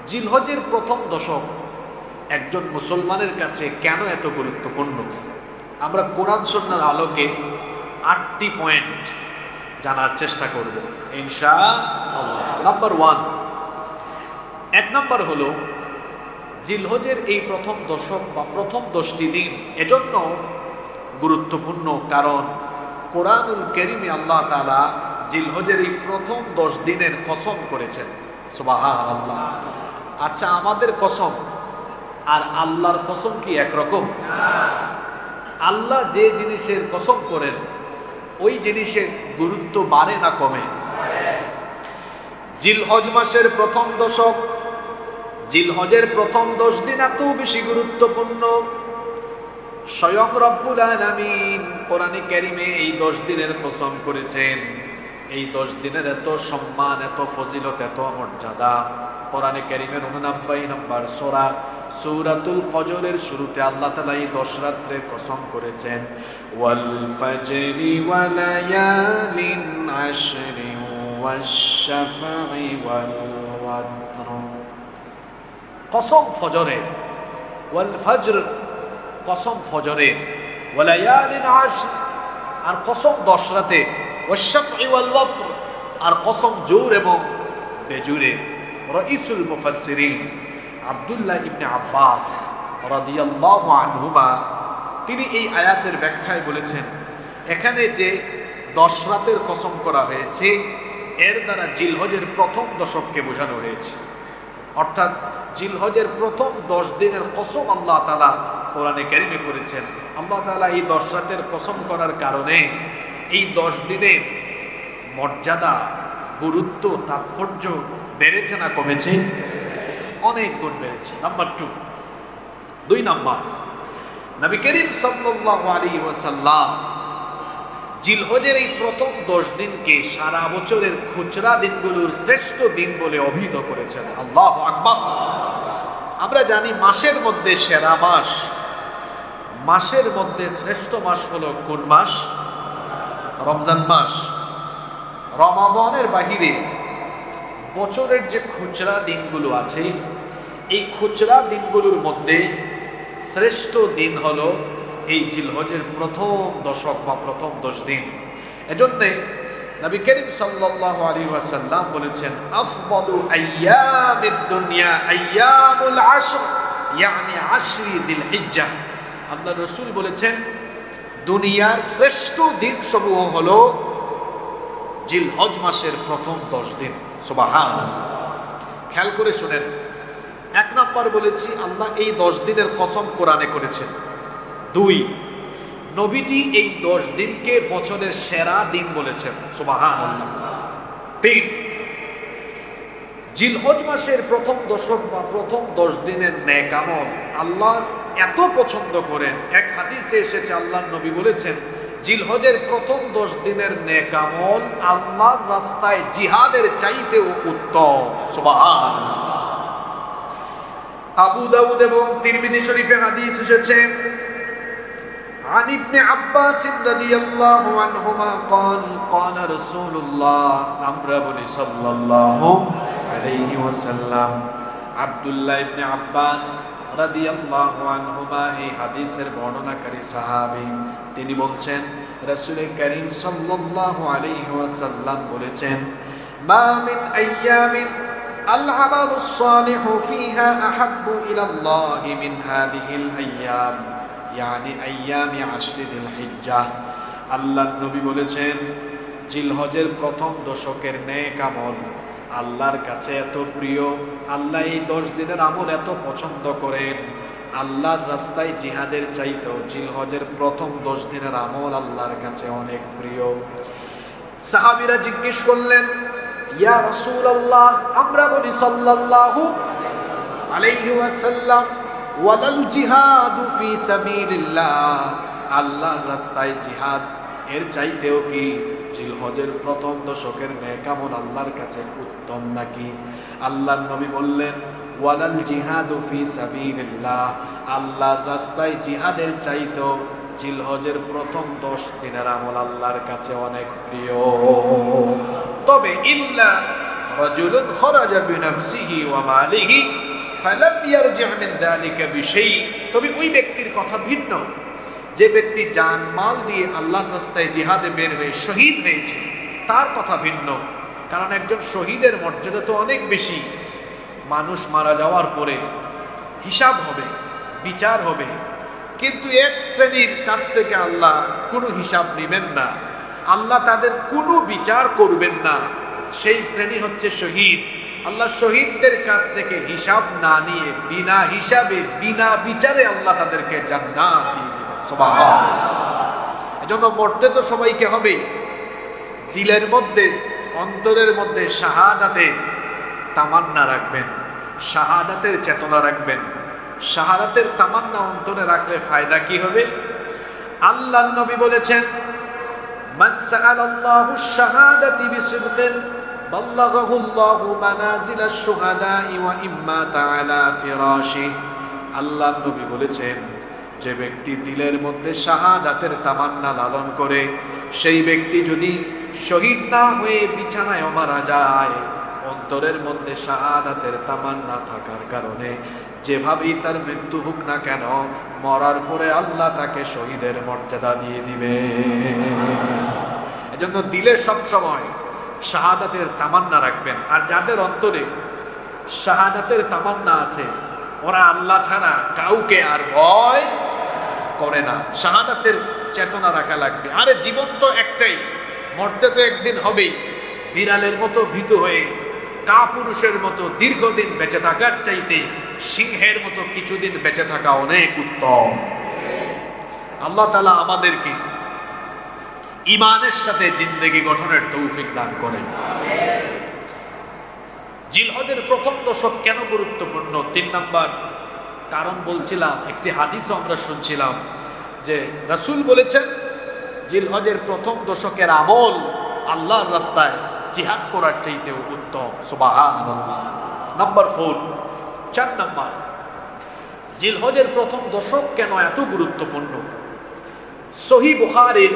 জিলহজের প্রথম দশক একজন মুসলমানের কাছে কেন এত গুরুত্বপূর্ণ? আমরা কোরআন সুন্নাহর আলোকে 8টি পয়েন্ট জানার চেষ্টা করব ইনশাআল্লাহ। নাম্বার 1, 1 নম্বর হলো জিলহজের এই প্রথম দশক বা প্রথম 10টি দিন এজন্য গুরুত্বপূর্ণ কারণ কোরআনুল কারীমে আল্লাহ তাআলা জিলহজের এই প্রথম 10 দিনের কসম করেছেন। সুবহানাল্লাহ। আচ্ছা, আমাদের কসম আর আল্লাহর কসম কি একরকম? আল্লাহ যে জিনিসের কসম করেন ওই জিনিসের গুরুত্ব বাড়ে না কমে? জিলহজ মাসের প্রথম দশক, জিলহজের প্রথম 10 দিন এত বেশি গুরুত্বপূর্ণ। স্বয়ং রব্বুল আলামিন কোরআনে কারীমে এই 10 দিনের কসম করেছেন। এই 10 দিনের এত সম্মান, এত ফজিলত, এত মর্যাদা। কোরআনে কারীমের 89 নম্বর সূরা সূরাতুল ফজরের শুরুতে আল্লাহ তাআলা এই 10 রাত্রের কসম করেছেন, ওয়াল ফাজরি ওয়া লায়ালিন আশরি ওয়াশ-শাফঈ ওয়াল ওয়াতর। কসম ফজরের, ওয়াল ফজর কসম ফজরের, ওয়া লায়ালিন আশর আর কসম 10 রাতে, ওয়াশ-শাফঈ ওয়াল ওয়াতর আর কসম জোর এবং বেজুরে। রাইসুল মুফাসসিরিন আব্দুল্লাহ ইবনে আব্বাস রাদিয়াল্লাহু আনহুমা তিনি এই আয়াতের ব্যাখ্যায় বলেছেন, এখানে যে 10 রাতের কসম করা হয়েছে এর দ্বারা জিলহজের প্রথম দশককে বোঝানো হয়েছে। অর্থাৎ জিলহজের প্রথম 10 দিনের কসম আল্লাহ তাআলা কোরআনে কারীমে করেছেন। আল্লাহ তাআলা এই 10 রাতের কসম করার কারণে এই 10 দিনের মর্যাদা, গুরুত্ব, তাৎপর্য বেড়েছে না কমেছে? অনেক গুণ বেড়েছে। নাম্বার 2 নম্বর, নবী করিম সাল্লাল্লাহু আলাইহি ওয়াসাল্লাম জিলহজের এই প্রথম 10 দিনকে সারা বছরের খুচরা দিনগুলোর শ্রেষ্ঠ দিন বলে অভিহিত করেছেন। আল্লাহু আকবার। আমরা জানি মাসের মধ্যে সেরা মাস, মাসের মধ্যে শ্রেষ্ঠ মাস হলো কোন মাস? রমজান মাস। রমাদানের বাহিরে বছরের যে খুচরা দিনগুলো আছে এই খুচরা দিনগুলোর মধ্যে শ্রেষ্ঠ দিন হলো এই জিলহজের প্রথম দশক বা প্রথম 10 দিন। এজন্য নবী করিম সাল্লাল্লাহু আলাইহি ওয়াসাল্লাম বলেছেন, আফদালু আইয়ামিদ দুনিয়া আইয়ামুল আশর, ইয়ানি আশরি যিলহিজ্জাহ। আল্লাহ রাসূল বলেছেন দুনিয়ার শ্রেষ্ঠ দিন সমূহ হলো জিলহজ মাসের প্রথম 10 দিন। সুবহানাল্লাহ। খেয়াল করে শুনেন, 1 নম্বর বলেছি আল্লাহ এই 10 দিনের কসম কোরআনে করেছেন। 2, নবীজি এই 10 দিনকে বছরের সেরা দিন বলেছেন। সুবহানাল্লাহ। 3, জিলহজ মাসের প্রথম দশক বা প্রথম 10 দিনের নেক আমল আল্লাহ এত পছন্দ করেন। এক হাদিসে এসেছে আল্লাহর নবী বলেছেন জিলহজের প্রথম 10 দিনের নেক আমল আল্লাহর রাস্তায় জিহাদের চাইতেও উত্তম। সুবহানাল্লাহ। আবু দাউদ এবং তিরমিজি শরীফে হাদিস এসেছে, عن ابن عباس رضي الله عنهما قال قال رسول الله صلى الله عليه وسلم। আব্দুল্লাহ ইবনে আব্বাস রাদিয়াল্লাহু আনহুমা এই হাদিসের বর্ণনাকারী সাহাবী, তিনি বলছেন রাসূল করিম সাল্লাল্লাহু আলাইহি ওয়াসাল্লাম বলেছেন, মা মিন আইয়ামিন আল আমালুস সালিহু ফিহা আহাব্বু ইলাল্লাহি মিন হাদিহিল আইয়াম, ইয়ানি আইয়ামি আশরি যিলহিজ্জাহ। আল্লাহর নবী বলেছেন জিলহজের প্রথম দশকের নেক আমল আল্লাহর কাছে এত প্রিয়, আল্লাহ এই 10 দিনের আমল এত পছন্দ করেন, আল্লাহর রাস্তায় জিহাদের চাইতেও জিলহজের প্রথম 10 দিনের আমল আল্লাহর কাছে অনেক প্রিয়। সাহাবীরা জিজ্ঞেস করলেন, ইয়া রাসূলুল্লাহ, আমরা বলি সাল্লাল্লাহু আলাইহি ওয়াসাল্লাম, ওয়ালাল জিহাদু ফি সাবিলিল্লাহ, আল্লাহর রাস্তায় জিহাদ এর চাইতেও কি জিলহজের প্রথম দশকের নেক আমল আল্লাহর কাছে উত্তম নাকি? আল্লাহর নবী বললেন, ওয়ালাল জিহাদু ফি সাবিলিল্লাহ, আল্লাহর রাস্তায় জিহাদের চাইতেও জিলহজের প্রথম 10 দিনের আমল আল্লাহর কাছে অনেক প্রিয়। তবে ইল্লা রাজুলুন খারাজা বিনাফসিহি ওয়া মালিহি ফালাম ইয়ারজি' মিন যালিকা বিশাই। তবে ওই ব্যক্তির কথা ভিন্ন, যে ব্যক্তি জান মাল দিয়ে আল্লাহর রাস্তায় জিহাদে বের হয়ে শহীদ হয়েছে, তার কথা ভিন্ন। কারণ একজন শহীদের মর্যাদা তো অনেক বেশি। মানুষ মারা যাওয়ার পরে হিসাব হবে, বিচার হবে, কিন্তু এক শ্রেণীর কাছ থেকে আল্লাহ কোনো হিসাব নেবেন না, আল্লাহ তাদের কোনো বিচার করবেন না। সেই শ্রেণী হচ্ছে শহীদ। আল্লাহ শহীদদের কাছ থেকে হিসাব না নিয়ে বিনা হিসাবে বিনা বিচারে আল্লাহ তাদেরকে জান্নাত দিয়ে দিবেন। সুবহানাল্লাহ। এজন্য মরতে তো সবাইকে হবে, দিলের মধ্যে অন্তরের মধ্যে শাহাদাতের তামান্না রাখবেন, শাহাদাতের চেতনা রাখবেন। শাহাদাতের তামান্না অন্তরে রাখলে ফায়দা কি হবে? আল্লাহর নবী বলেছেন, মান সাআলাল্লাহু আশ-শাহাদাতি বিসিদকিন বাল্লাগাহু আল্লাহু মানাজিলাশ শুহাদা'i ওয়া ইম্মাতা আলা ফিরাশিহি। আল্লাহর নবী বলেছেন, যে ব্যক্তি দিলের মধ্যে শাহাদাতের তামান্না লালন করে, সেই ব্যক্তি যদি শহীদ না হয়ে বিছানায় মারা যায়, অন্তরের মধ্যে শাহাদাতের তামান্না থাকার কারণে যেভাবেই তার মৃত্যু হোক না কেন, মরার পরে আল্লাহ তাকে শহীদের মর্যাদা দিয়ে দিবে। এজন্য দিলে সব সময় শাহাদাতের তামান্না রাখবেন। আর যাদের অন্তরে শাহাদাতের তামান্না আছে, ওরা আল্লাহ ছাড়া কাউকে আর ভয় করে না। শাহাদাতের চেতনা রাখা লাগবে। আরে জীবন তো একটাই, মরতে তো একদিন হবেই। বিড়ালের মতো ভীতু হয়ে কাপুরুষের মতো দীর্ঘদিন বেঁচে থাকার চাইতে সিংহের মতো কিছুদিন বেঁচে থাকা অনেক উত্তম। আল্লাহ তাআলা আমাদেরকে ঈমানের সাথে জিন্দেগি গঠনের তৌফিক দান করেন। জিলহজের প্রথম দশক কেন গুরুত্বপূর্ণ? 3 নাম্বার কারণ বলছিলাম, একটি হাদিসও আমরা শুনছিলাম যে রাসূল বলেছেন জিলহজের প্রথম দশকের আমল আল্লাহর রাস্তায় জিহাদ করার চাইতেও উত্তম। সুবহানাল্লাহ। নাম্বার 4 নাম্বার, জিলহজের প্রথম দশক কেন এত গুরুত্বপূর্ণ? সহিহ বুখারীর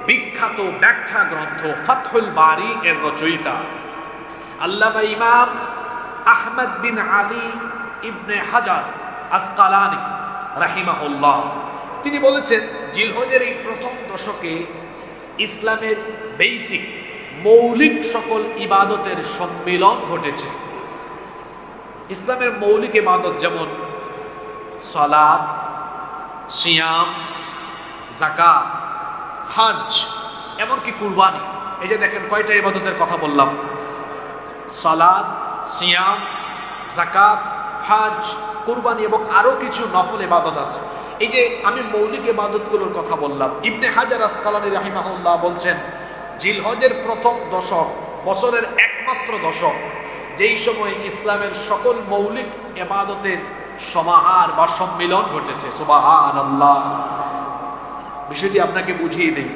বিখ্যাত ব্যাখ্যা গ্রন্থ ফাতহুল বারি এর রচয়িতা আল্লামা ইমাম আহমদ বিন আলী ইবনে হাজার আসকালানি রাহিমাহুল্লাহ, তিনি বলেছেন জিলহজের এই প্রথম দশকে ইসলামের বেসিক মৌলিক সকল ইবাদতের সম্মিলন ঘটেছে। ইসলামের মৌলিক ইবাদত যেমন সালাত, সিয়াম, যাকাত, হজ, এমনকি কুরবানি। এই যে দেখেন কয়টা ইবাদতের কথা বললাম, সালাত, সিয়াম, যাকাত, হজ, কুরবানি এবং আরো কিছু নফল ইবাদত আছে। এই যে আমি মৌলিক ইবাদতগুলোর কথা বললাম, ইবনে হাজার আসকালানি রাহিমাহুল্লাহ বলছেন জিলহজের প্রথম দশক বছরের একমাত্র দশক যেই সময় ইসলামের সকল মৌলিক ইবাদতের সমাহার বা সম্মিলন ঘটেছে। সুবহানাল্লাহ। বিষয়টি আপনাকে বুঝিয়ে দেই।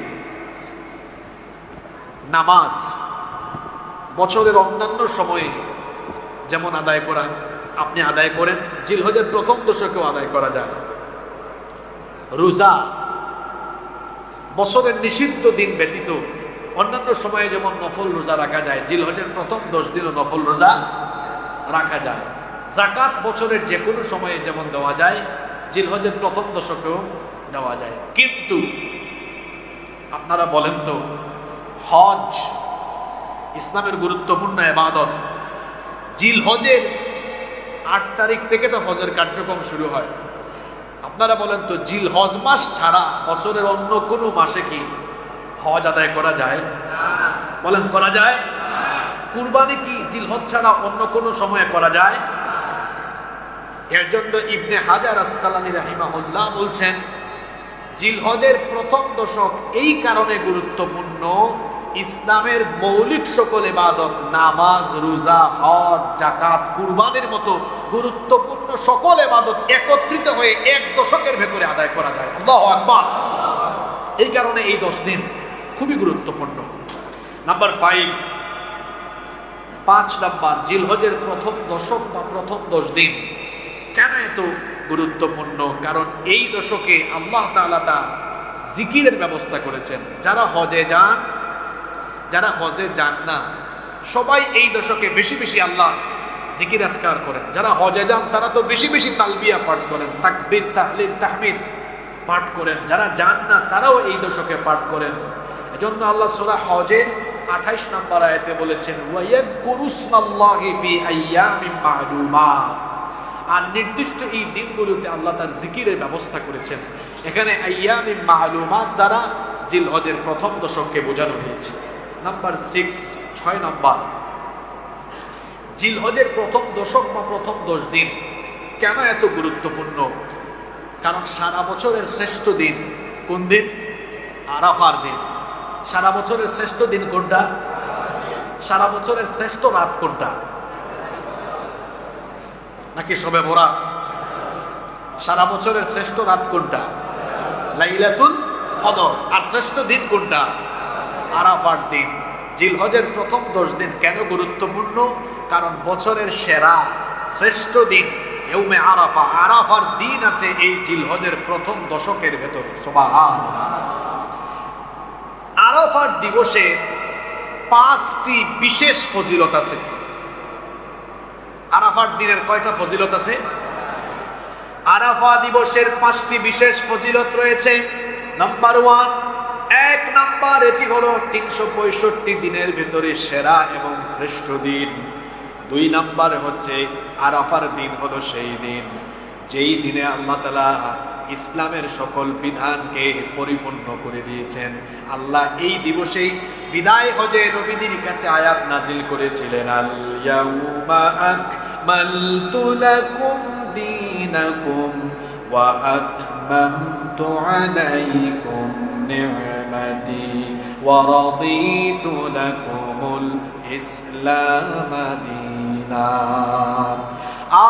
নামাজ বছরের অন্যান্য সময়ে যেমন আদায় করা, আপনি আদায় করেন, জিলহজের প্রথম দশকেও আদায় করা যায়। রোজা বছরের নিষিদ্ধ দিন ব্যতীত অন্যান্য সময়ে যেমন নফল রোজা রাখা যায়, জিলহজের প্রথম 10 দিনও নফল রোজা রাখা যায়। যাকাত বছরের যে কোনো সময়ে যেমন দেওয়া যায়, জিলহজের প্রথম দশকেও দেওয়া যায়। কিন্তু আপনারা বলেন তো, হজ ইসলামের গুরুত্বপূর্ণ ইবাদত, জিলহজের 8 তারিখ থেকে তো হজের কার্যক্রম শুরু হয়। আপনারা বলেন তো, জিলহজ মাস ছাড়া বছরের অন্য কোনো মাসে কি হজ আদায় করা যায়? বলেন, করা যায়? কুরবানি কি জিলহজ ছাড়া অন্য কোনো সময়ে করা যায়? এর জন্য ইবনে হাজার আসকালানি রাহিমাহুল্লাহ বলছেন জিলহজের প্রথম দশক এই কারণে গুরুত্বপূর্ণ, ইসলামের মৌলিক সকল ইবাদত, নামাজ, রোজা, হজ, যাকাত, কুরবানির মতো গুরুত্বপূর্ণ সকল ইবাদত একত্রিত হয়ে এক দশকের ভেতরে আদায় করা যায়। আল্লাহু আকবার। এই কারণে এই 10 দিন খুবই গুরুত্বপূর্ণ। নাম্বার 5 নাম্বার, জিলহজের প্রথম দশক বা প্রথম 10 দিন কেন এত গুরুত্বপূর্ণ? কারণ এই দশকে আল্লাহ তাআলা তার জিকিরের ব্যবস্থা করেছেন। যারা হজে যান, যারা হজে যান না, সবাই এই দশকে বেশি বেশি আল্লাহ জিকির আজকার করেন। যারা হজে যান তারা তো বেশি বেশি তালবিয়া পাঠ করেন, তাকবীর তাহলিল তাহমিদ পাঠ করেন। যারা যান না তারাও এই দশকে পাঠ করেন। এজন্য আল্লাহ সূরা হজের 28 নম্বর আয়াতে বলেছেন ওয়ায়াযকুরুসমাল্লাহি ফি আইয়ামিন মা'লুমাত, আর নির্দিষ্ট এই দিনগুলোতে আল্লাহ তার জিকিরের ব্যবস্থা করেছেন। এখানে আইয়ামিন মা'লুমাত দ্বারা জিলহজের প্রথম দশককে বোঝানো হয়েছে। নাম্বার 6 নম্বর, জিলহজের প্রথম দশক বা প্রথম 10 দিন কেন এত গুরুত্বপূর্ণ? কারণ সারা বছরের শ্রেষ্ঠ দিন কোন দিন? আরাফার দিন। সারা বছরের শ্রেষ্ঠ দিন কোনটা? সারা বছরের শ্রেষ্ঠ রাত কোনটা? নাকি শবে বরাত? সারা বছরের শ্রেষ্ঠ রাত কোনটা? লাইলাতুল কদর। আর শ্রেষ্ঠ দিন কোনটা? আরাফার দিন। জিলহজের প্রথম 10 দিন কেন গুরুত্বপূর্ণ? কারণ বছরের সেরা শ্রেষ্ঠ দিন ইয়ৌমে আরাফা, আরাফার দিন আছে এই জিলহজের প্রথম দশকের ভেতরে। সুবহানাল্লাহ। আরাফার দিবসে 5টি বিশেষ ফজিলত আছে। আরাফার দিনের কয়টা ফজিলত আছে? আরাফা দিবসের 5টি বিশেষ ফজিলত রয়েছে। নাম্বার 1, 1 নাম্বার, এটি হলো 365 দিনের ভেতরে সেরা এবং শ্রেষ্ঠ দিন। 2 নাম্বার হচ্ছে আরাফার দিন হলো সেই দিন যেই দিনে আল্লাহ তাআলা ইসলামের সকল বিধানকে পরিপূর্ণ করে দিয়েছেন। আল্লাহ এই দিবসেই বিদায় হজে নবীদের কাছে আয়াত নাজিল করেছিলেন, আল ইয়াউমা আকমালতু লাকুম দীনাকুম ওয়া আতমামতু আলাইকুম নি'মাতি ওয়া রাদিতু লাকুমুল ইসলাম দীনা।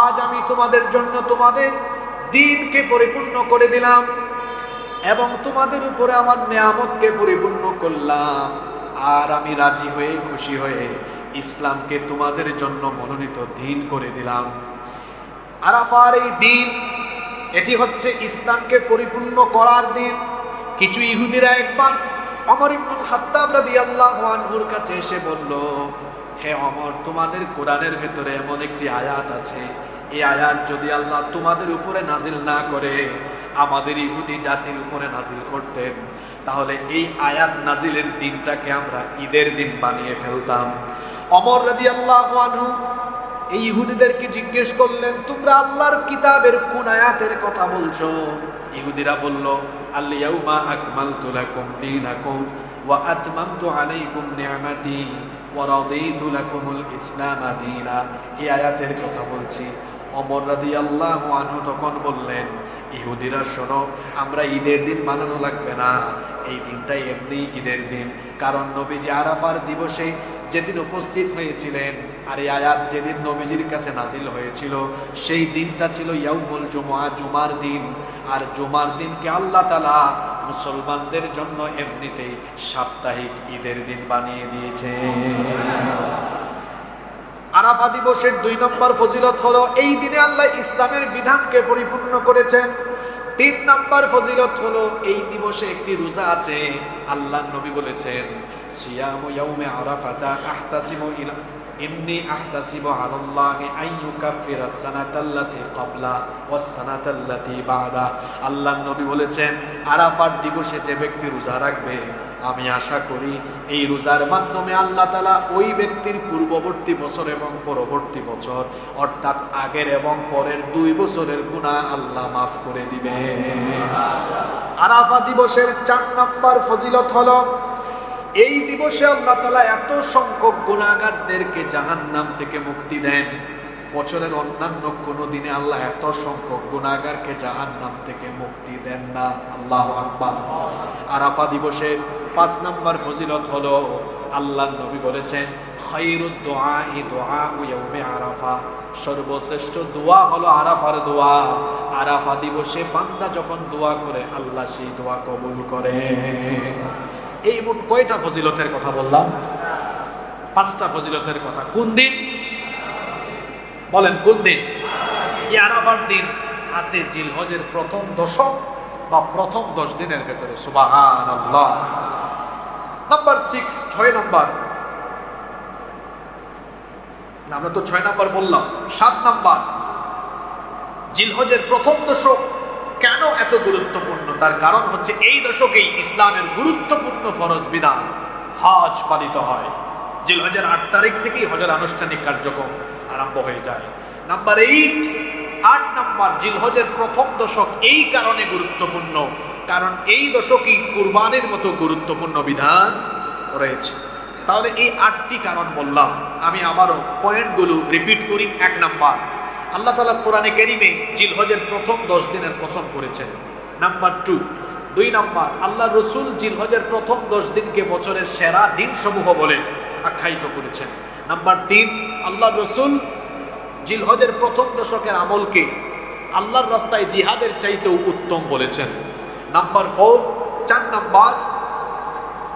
আজ আমি তোমাদের জন্য তোমাদের দিনকে পরিপূর্ণ করে দিলাম এবং তোমাদের উপরে আমার নিয়ামতকে পরিপূর্ণ করলাম, আর আমি রাজি হয়ে খুশি হয়ে ইসলামকে তোমাদের জন্য মনোনীত দিন করে দিলাম। আরাফার এই দিন, এটি হচ্ছে ইসলামকে পরিপূর্ণ করার দিন। কিছু ইহুদিরা একবার ওমর ইবনুল খাত্তাব রাদিয়াল্লাহু আনহুর কাছে এসে বলল, হে ওমর, তোমাদের কোরআনের ভেতরে এমন একটি আয়াত আছে, এই আয়াত যদি আল্লাহ তোমাদের উপরে নাজিল না করে আমাদের ইহুদি জাতির উপরে নাজিল করতেন, তাহলে এই আয়াত নাজিলের দিনটাকে আমরা ঈদের দিন বানিয়ে ফেলতাম। ওমর রাদিয়াল্লাহু আনহু এই ইহুদিদেরকে জিজ্ঞেস করলেন, তোমরা আল্লাহর কিতাবের কোন আয়াতের কথা বলছো? ইহুদিরা বলল, আল ইয়াউমা আকমালতু লাকুম দীনাকুম ওয়া আতমামতু আলাইকুম নি'মাতি ওয়া রাদিতু লাকুমুল ইসলাম দীনা। এই আয়াতের কথা বলছি। ওমর রাদিয়াল্লাহু আনহু তখন বললেন, ইহুদিরা শোনো, আমরা ঈদের দিন বানানো লাগবে না, এই দিনটাই এমনি ঈদের দিন। কারণ নবীজি আরাফার দিবসে যেদিন উপস্থিত হয়েছিলেন আর এই আয়াত যেদিন নবীজির কাছে নাজিল হয়েছিল সেই দিনটা ছিল ইয়াউমুল জুমআ, জুমার দিন। আর জুমার দিনকে আল্লাহ তাআলা মুসলমানদের জন্য এমনিতেই সাপ্তাহিক ঈদের দিন বানিয়ে দিয়েছে। আরাফা দিবসের 2 নম্বর ফজিলত হলো এই দিনে আল্লাহ ইসলামের বিধানকে পরিপূর্ণ করেছেন। 3 নম্বর ফজিলত হলো এই দিবসে একটি রোজা আছে। আল্লাহ নবী বলেছেন, সিয়ামু ইয়াউমে আরাফাতা আহতাসিবু ইলা ইন্নী আহতাসিবু আলাল্লাহি আন ইউকাফিরাস সানাতাল্লাতী ক্বাবলা ওয়াস সানাতাল্লাতী বা'দা। আল্লাহ নবী বলেছেন, আরাফার দিবসে যে ব্যক্তি রোজা রাখবে, আমি আশা করি এই রোজার মাধ্যমে আল্লাহ তাআলা ওই ব্যক্তির পূর্ববর্তী বছর এবং পরবর্তী বছর অর্থাৎ আগের এবং পরের 2 বছরের গুনাহ আল্লাহ মাফ করে দিবে। আরাফা দিবসের 4 নম্বর ফজিলত হলো এই দিবসে আল্লাহ তাআলা এত সংখ্যক গুনাহগারদেরকে জাহান্নাম থেকে মুক্তি দেন। বছরের অন্যান্য কোনো দিনে আল্লাহ এত সংখ্যক গুনাহগারকে জাহান্নাম থেকে মুক্তি দেন না। আল্লাহু আকবার। আরাফা দিবসে 5 নম্বর ফজিলত হলো আল্লাহর নবী বলেছেন, খায়রুদ দুআই দুআউ ইয়াউমে আরাফা, সর্বশ্রেষ্ঠ দোয়া হলো আরাফার দোয়া। আরাফা দিবসে বান্দা যখন দোয়া করে আল্লাহ সেই দোয়া কবুল করে। এই মোট কয়টা ফজিলতের কথা বললাম? 5টা ফজিলতের কথা। কোন দিন বলেন? কোন দিন? এই আরাফার দিন আছে জিলহজের প্রথম দশক বা প্রথম 10 দিনের ভেতরে। সুবহানাল্লাহ। নাম্বার 6, 6 নম্বর, আমরা তো 6 নাম্বার বললাম। 7 নাম্বার, জিলহজের প্রথম দশক কেন এত গুরুত্বপূর্ণ? তার কারণ হচ্ছে এই দশকেই ইসলামের গুরুত্বপূর্ণ ফরজ বিধান হজ পালিত হয়। জিলহজের 8 তারিখ থেকেই হজের আনুষ্ঠানিক কার্যক্রম আরম্ভ হয়ে যায়। নাম্বার 8 নাম্বার, জিলহজের প্রথম দশক এই কারণে গুরুত্বপূর্ণ কারণ এই দশকই কুরবানির মতো গুরুত্বপূর্ণ বিধান রয়েছে। তাহলে এই 8টি কারণ বললাম, আমি আবারও পয়েন্টগুলো রিপিট করি। 1 নাম্বার, আল্লাহ তাআলা কোরআনে কারীমে জিলহজের প্রথম 10 দিনের কসম করেছেন। নাম্বার 2 নাম্বার, আল্লাহ রসুল জিলহজের প্রথম 10 দিনকে বছরের সেরা দিন সমূহ বলে আখ্যায়িত করেছেন। নাম্বার 3, আল্লাহ রসুল জিলহজের প্রথম দশকের আমলকে আল্লাহর রাস্তায় জিহাদের চাইতেও উত্তম বলেছেন। নাম্বার 4 নাম্বার,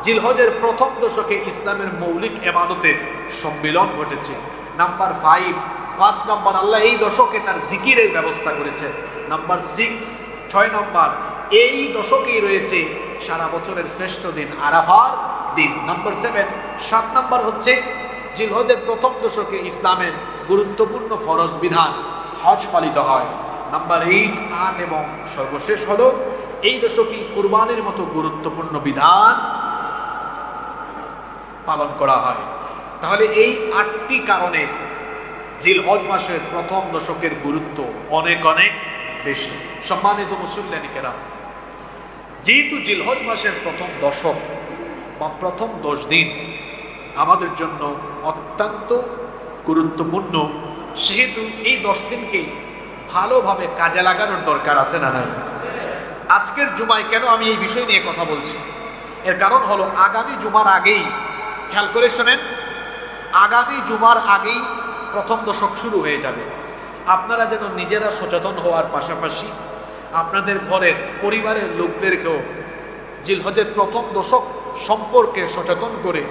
জিলহজের প্রথম দশকে ইসলামের মৌলিক ইবাদতের সম্মিলন ঘটেছে। নাম্বার 5 নাম্বার, আল্লাহ এই দশকে তার জিকিরের ব্যবস্থা করেছে। নাম্বার 6 নাম্বার, এই দশকেই রয়েছে সারা বছরের শ্রেষ্ঠ দিন আরাফার দিন। নাম্বার 7 নাম্বার হচ্ছে জিলহজের প্রথম দশকে ইসলামের গুরুত্বপূর্ণ ফরজ বিধান হজ পালিত হয়। নাম্বার 8 এবং সর্বশেষ হলো এই দশকেই কুরবানির মতো গুরুত্বপূর্ণ বিধান পালন করা হয়। তাহলে এই 8টি কারণে জিলহজ মাসের প্রথম দশকের গুরুত্ব অনেক অনেক বেশি। সম্মানিত মুসল্লিয়ানি কেরাম, যেহেতু জিলহজ মাসের প্রথম দশক বা প্রথম 10 দিন আমাদের জন্য অত্যন্ত গুরুত্বপূর্ণ, সেহেতু এই 10 দিনকে ভালোভাবে কাজে লাগানোর দরকার আছে না নাই? আজকের জুমায় কেন আমি এই বিষয় নিয়ে কথা বলছি, এর কারণ হলো আগামী জুমার আগেই, খেয়াল করে শোনেন, আগামী জুমার আগেই প্রথম দশক শুরু হয়ে যাবে। আপনারা যেন নিজেরা সচেতন হওয়ার পাশাপাশি আপনাদের ঘরের পরিবারের লোকদেরকেও জিলহজের প্রথম দশক সম্পর্কে সচেতন করে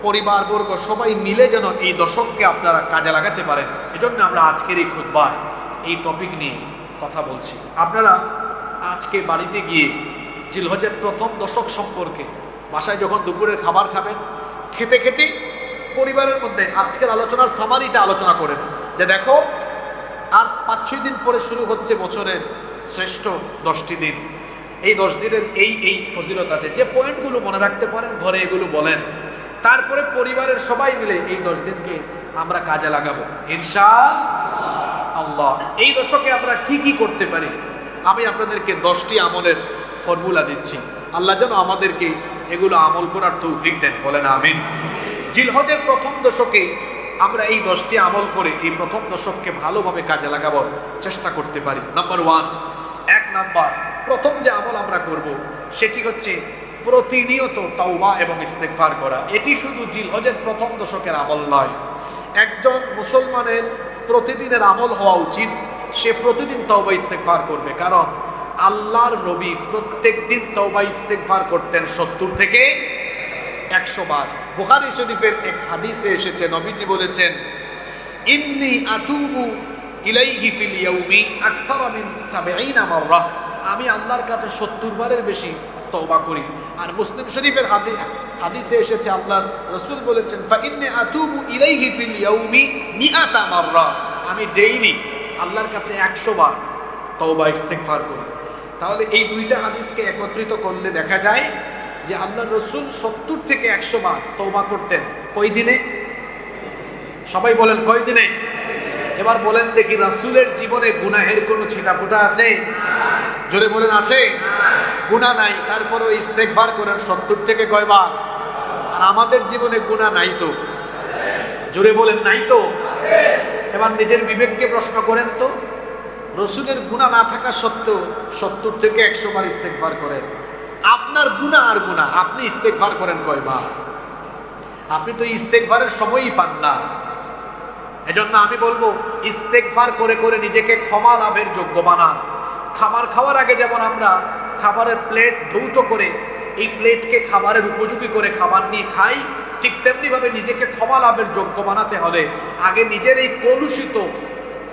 পরিবারবর্গ সবাই মিলে যেন এই দশককে আপনারা কাজে লাগাতে পারেন, এজন্য আমরা আজকের এই খুতবায় এই টপিক নিয়ে কথা বলছি। আপনারা আজকে বাড়িতে গিয়ে জিলহজের প্রথম দশক সম্পর্কে বাসায় যখন দুপুরের খাবার খাবেন, খেতে খেতে পরিবারের মধ্যে আজকের আলোচনার সামারিটা আলোচনা করেন যে দেখো আর 5-6 দিন পরে শুরু হচ্ছে বছরের শ্রেষ্ঠ 10টি দিন। এই 10 দিনের এই ফজিলত আছে, যে পয়েন্টগুলো মনে রাখতে পারেন ঘরে এগুলো বলেন, তারপরে পরিবারের সবাই মিলে এই 10 দিনকে আমরা কাজে লাগাবো ইনশাআল্লাহ। এই দশকে আমরা কি কি করতে পারি, আমি আপনাদেরকে 10টি আমলের ফর্মুলা দিচ্ছি। আল্লাহ যেন আমাদেরকে এগুলো আমল করার তৌফিক দেন, বলেন আমিন। জিলহজের প্রথম দশকে আমরা এই 10টি আমল করে এই প্রথম দশককে ভালোভাবে কাজে লাগাবার চেষ্টা করতে পারি। নাম্বার 1 নাম্বার, প্রথম যে আমল আমরা করব সেটি হচ্ছে প্রতিনিয়ত তাওবা এবং ইস্তেগফার করা। এটি শুধু জিলহজের প্রথম দশকের আমল নয়, একজন মুসলমানের প্রতিদিনের আমল হওয়া উচিত। সে প্রতিদিন তাওবা ইস্তেগফার করবে, কারণ আল্লাহর নবী প্রত্যেক দিন তাওবা ইস্তেগফার করতেন 70 থেকে 100 বার। বুখারী শরীফের এক হাদিসে এসেছে, নবীজি বলেছেন ইন্নী আতুবু ইলাইহি ফিল ইয়াউমি আকথারা মিন 70 মাররা, আমি আল্লাহর কাছে 70 বারের বেশি তওবা করি। আর মুসলিম শরীফের হাদিসে এসেছে আল্লাহর রাসূল বলেছেন ফা ইন্নী আতুবু ইলাইহি ফিল ইয়াউমি 100 মাররা, আমি ডেইলি আল্লাহর কাছে 100 বার তওবা ইস্তেগফার করি। তাহলে এই দুইটা হাদিসকে একত্রিত করলে দেখা যায় যে আল্লাহর রাসূল 70 থেকে 100 বার তওবা করতেন কয় দিনে? সবাই বলেন কয় দিনে? এবার বলেন দেখি, রাসূলের জীবনে গুনাহের কোনো ছিটাফোঁটা আছে? জোরে বলেন আছে? গুনাহ নাই, তারপরেও ইস্তেগফার করেন 70 থেকে কয়বার? আর আমাদের জীবনে গুনাহ নাই তো? জোরে বলেন নাই তো? এবার নিজের বিবেককে প্রশ্ন করেন তো, রাসূলের গুনাহ না থাকা সত্ত্বেও 70 থেকে 100 বার ইস্তেগফার করেন, আপনার গুনাহ আর গুনাহ, আপনি ইস্তেগফার করেন কয়বার? আপনি তো ইস্তেগফারের সময়ই পান না। এজন্য আমি বলবো ইস্তেগফার করে করে নিজেকে ক্ষমা লাভের যোগ্য বানান। খাবার খাওয়ার আগে যেমন আমরা খাবারের প্লেট ধৌত করে এই প্লেটকে খাবারের উপযোগী করে খাবার নিয়ে খাই, ঠিক তেমনিভাবে নিজেকে ক্ষমা লাভের যোগ্য বানাতে হলে আগে নিজের এই কলুষিত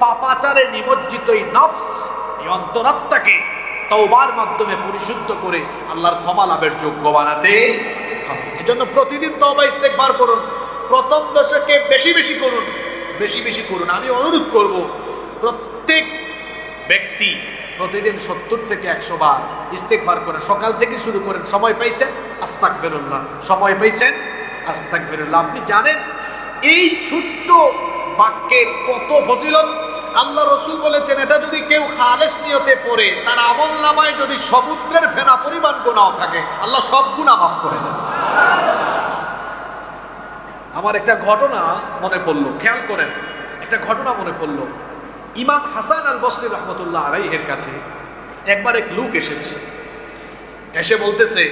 পাপাচারে নিমজ্জিত এই নফস, এই অন্তরাত্মাকে তওবার মাধ্যমে পরিশুদ্ধ করে আল্লাহর ক্ষমা লাভের যোগ্য বানাতে হবে। এজন্য প্রতিদিন তওবা ইস্তেগফার করুন, প্রথম দশকে বেশি বেশি করুন, বেশি বেশি করুন। আমি অনুরোধ করব প্রত্যেক ব্যক্তি প্রতিদিন 70 থেকে 100 বার ইস্তেগফার করেন। সকাল থেকে শুরু করেন। সময় পাইছেন আস্তাগফিরুল্লাহ, সময় পাইছেন আস্তাগফিরুল্লাহ। আপনি জানেন এই ছোট্ট বাক্যের কত ফজিলত। আল্লাহ রসুল বলেছেন এটা যদি কেউ খালেস নিয়তে পড়ে তার আমল নামায় যদি সমুদ্রের ফেনা পরিমাণ গুনাহ থাকে আল্লাহ সব গুনাহ মাফ করে দেন। আমার একটা ঘটনা মনে পড়লো, খেয়াল করেন, একটা ঘটনা মনে পড়লো। ইমাম হাসান আল বসরি রহমতুল্লাহ আলাইহির কাছে একবার এক লোক এসেছে, এসে বলতেছে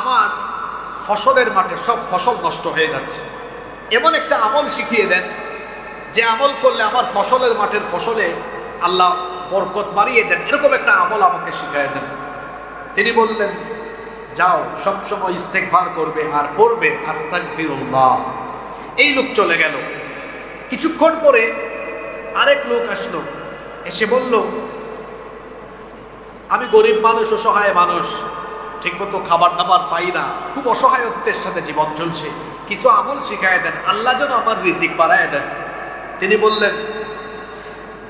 আমার ফসলের মাঠে সব ফসল নষ্ট হয়ে যাচ্ছে, এমন একটা আমল শিখিয়ে দেন যে আমল করলে আমার ফসলের মাঠের ফসলে আল্লাহ বরকত বাড়িয়ে দেন, এরকম একটা আমল আমাকে শিখিয়ে দেন। তিনি বললেন যাও সবসময় ইস্তেগফার করবে আর পড়বে আস্তাগফিরুল্লাহ। এই লোক চলে গেল। কিছুক্ষণ পরে আরেক লোক আসলো, এসে বলল আমি গরিব মানুষ, অসহায় মানুষ, ঠিকমতো খাবার দাবার পাই না, খুব অসহায়ত্বের সাথে জীবন চলছে, কিছু আমল শিখায় দেন, আল্লাহ যেন আমার রিজিক বাড়ায় দেন। তিনি বললেন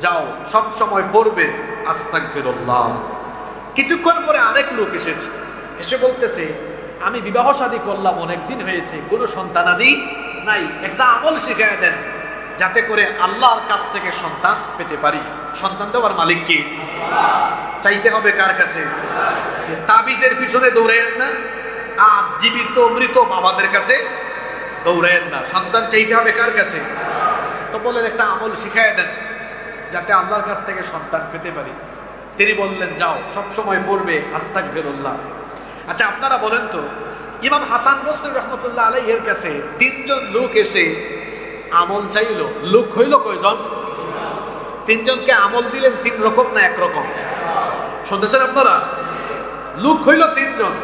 যাও সব সময় পড়বে আস্তাগফিরুল্লাহ। কিছুক্ষণ পরে আরেক লোক এসেছে, এসে বলতেছে আমি বিবাহ শাদী করলাম, অনেক দিন হয়েছে, কোনো সন্তানাদি নাই, একটা আমল শিখায় দেন যাতে করে আল্লাহর কাছ থেকে সন্তান পেতে পারি। সন্তান দেওয়ার মালিক কি? চাইতে হবে কার কাছে? তাবিজের পিছনে দৌড়েন না, আর জীবিত মৃত বাবাদের কাছে দৌড়েন না। সন্তান চাইতে হবে কার কাছে? তো বলেন একটা আমল শিখায় দেন যাতে আল্লাহর কাছ থেকে সন্তান পেতে পারি। তিনি বললেন যাও সবসময় পড়বে আস্তাগফিরুল্লাহ। আচ্ছা আপনারা বলেন তো, ইমাম হাসান বসরি রহমতুল্লাহ আলাইহির কাছে 3 জন লোক এসে আমল চাইল, লোক হইল কয়জন? 3 জনকে আমল দিলেন 3 রকম না 1 রকম? শুনতেছেন আপনারা? লোক হইল 3 জন,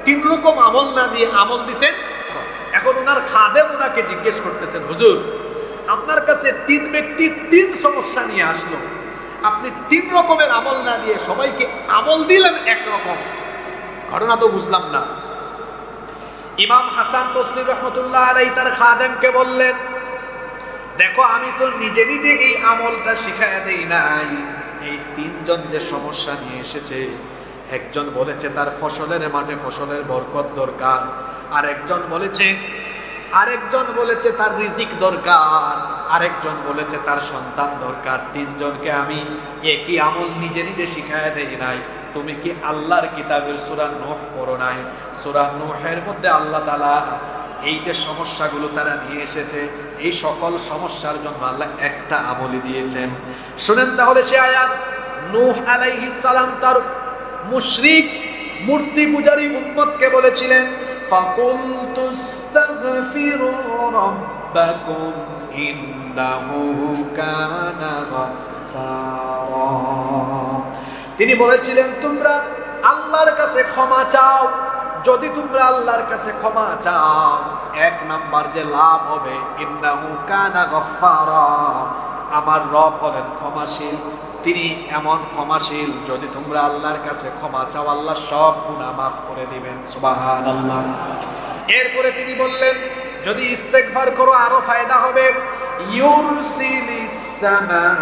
3 রকম আমল না দিয়ে আমল দিছেন। এখন ওনার খাদেম ওনাকে জিজ্ঞেস করতেছেন হুজুর আপনার কাছে 3 ব্যক্তি 3 সমস্যা নিয়ে আসলো, আপনি 3 রকমের আমল না দিয়ে সবাইকে আমল দিলেন 1 রকম, ঘটনা তো বুঝলাম না। ইমাম হাসান বসরি রহমতুল্লাহ আলাইহি তার খাদেমকে বললেন দেখো আমি তো নিজে নিজে এই আমলটা শিখায়া দেই নাই, এই 3 জন যে সমস্যা নিয়ে এসেছে, একজন বলেছে তার ফসলের মাঠে ফসলের বরকত দরকার, আরেকজন বলেছে তার রিজিক দরকার, আরেকজন বলেছে তার সন্তান দরকার। 3 জনকে আমি একই আমল নিজে নিজে শিখায়া দেই নাই। তুমি কি আল্লাহর কিতাবের সূরা নূহ পড়ো নাই? সূরা নূহের মধ্যে আল্লাহ তাআলা এই যে সমস্যাগুলো তারা নিয়ে এসেছে, এই সকল সমস্যার জন্য আল্লাহ একটা আমলই দিয়েছেন। শুনেন তাহলে সে আয়াত। নূহ আলাইহিস সালাম তার মুশরিক মূর্তি পূজারী উম্মতকে বলেছিলেন ফাকুলতু আস্তাগফিরু রাব্বাকুম ইন্নাহু কানা গাফফারা। তিনি বলেছিলেন তোমরা আল্লাহর কাছে ক্ষমা চাও। যদি তোমরা আল্লাহর কাছে ক্ষমা চাও, 1 নাম্বার যে লাভ হবে ইন্নাহু কানা গাফফারা, আমার রব হলেন ক্ষমাশীল। তিনি এমন ক্ষমাশীল, যদি তোমরা আল্লাহর কাছে ক্ষমা চাও আল্লাহ সব গুনাহ মাফ করে দিবেন। সুবহানাল্লাহ। এরপরে তিনি বললেন যদি ইস্তেগফার করো আরো ফায়দা হবে। ইউরসিলিস সামাআ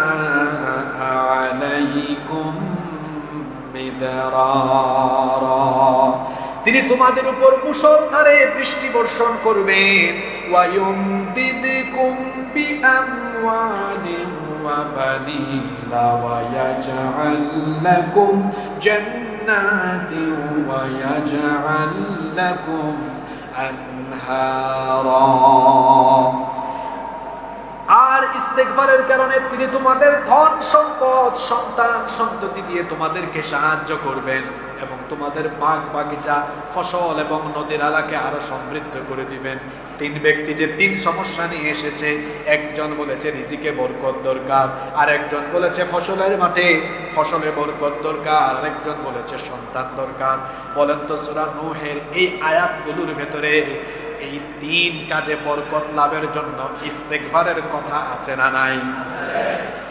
আলাইকুম মিদরারা, তিনি তোমাদের উপর মুষলধারে বৃষ্টি বর্ষণ করবেন। ওয়ায়ুমদিদকুম বিআমওয়ালিন ওয়া বানিনা ওয়া ইয়াজআল লাকুম জান্নাতিন ওয়া ইয়াজআল লাকুম আনহারা। আর ইস্তেগফারের কারণে তিনি তোমাদের ধন সম্পদ সন্তান সন্ততি দিয়ে তোমাদেরকে সাহায্য করবেন এবং তোমাদের বাগ বাগিচা ফসল এবং নদীর এলাকে আরো সমৃদ্ধ করে দিবেন। 3 ব্যক্তি যে 3 সমস্যা নিয়ে এসেছে, একজন বলেছে রিজিকে বরকত দরকার, আর একজন বলেছে ফসলের মাঠে ফসলে বরকত দরকার, আর একজন বলেছে সন্তান দরকার। বলেন তো সূরা নূহের এই আয়াতগুলোর ভেতরে এই 3 কাজে বরকত লাভের জন্য ইস্তেগফারের কথা আছে না নাই?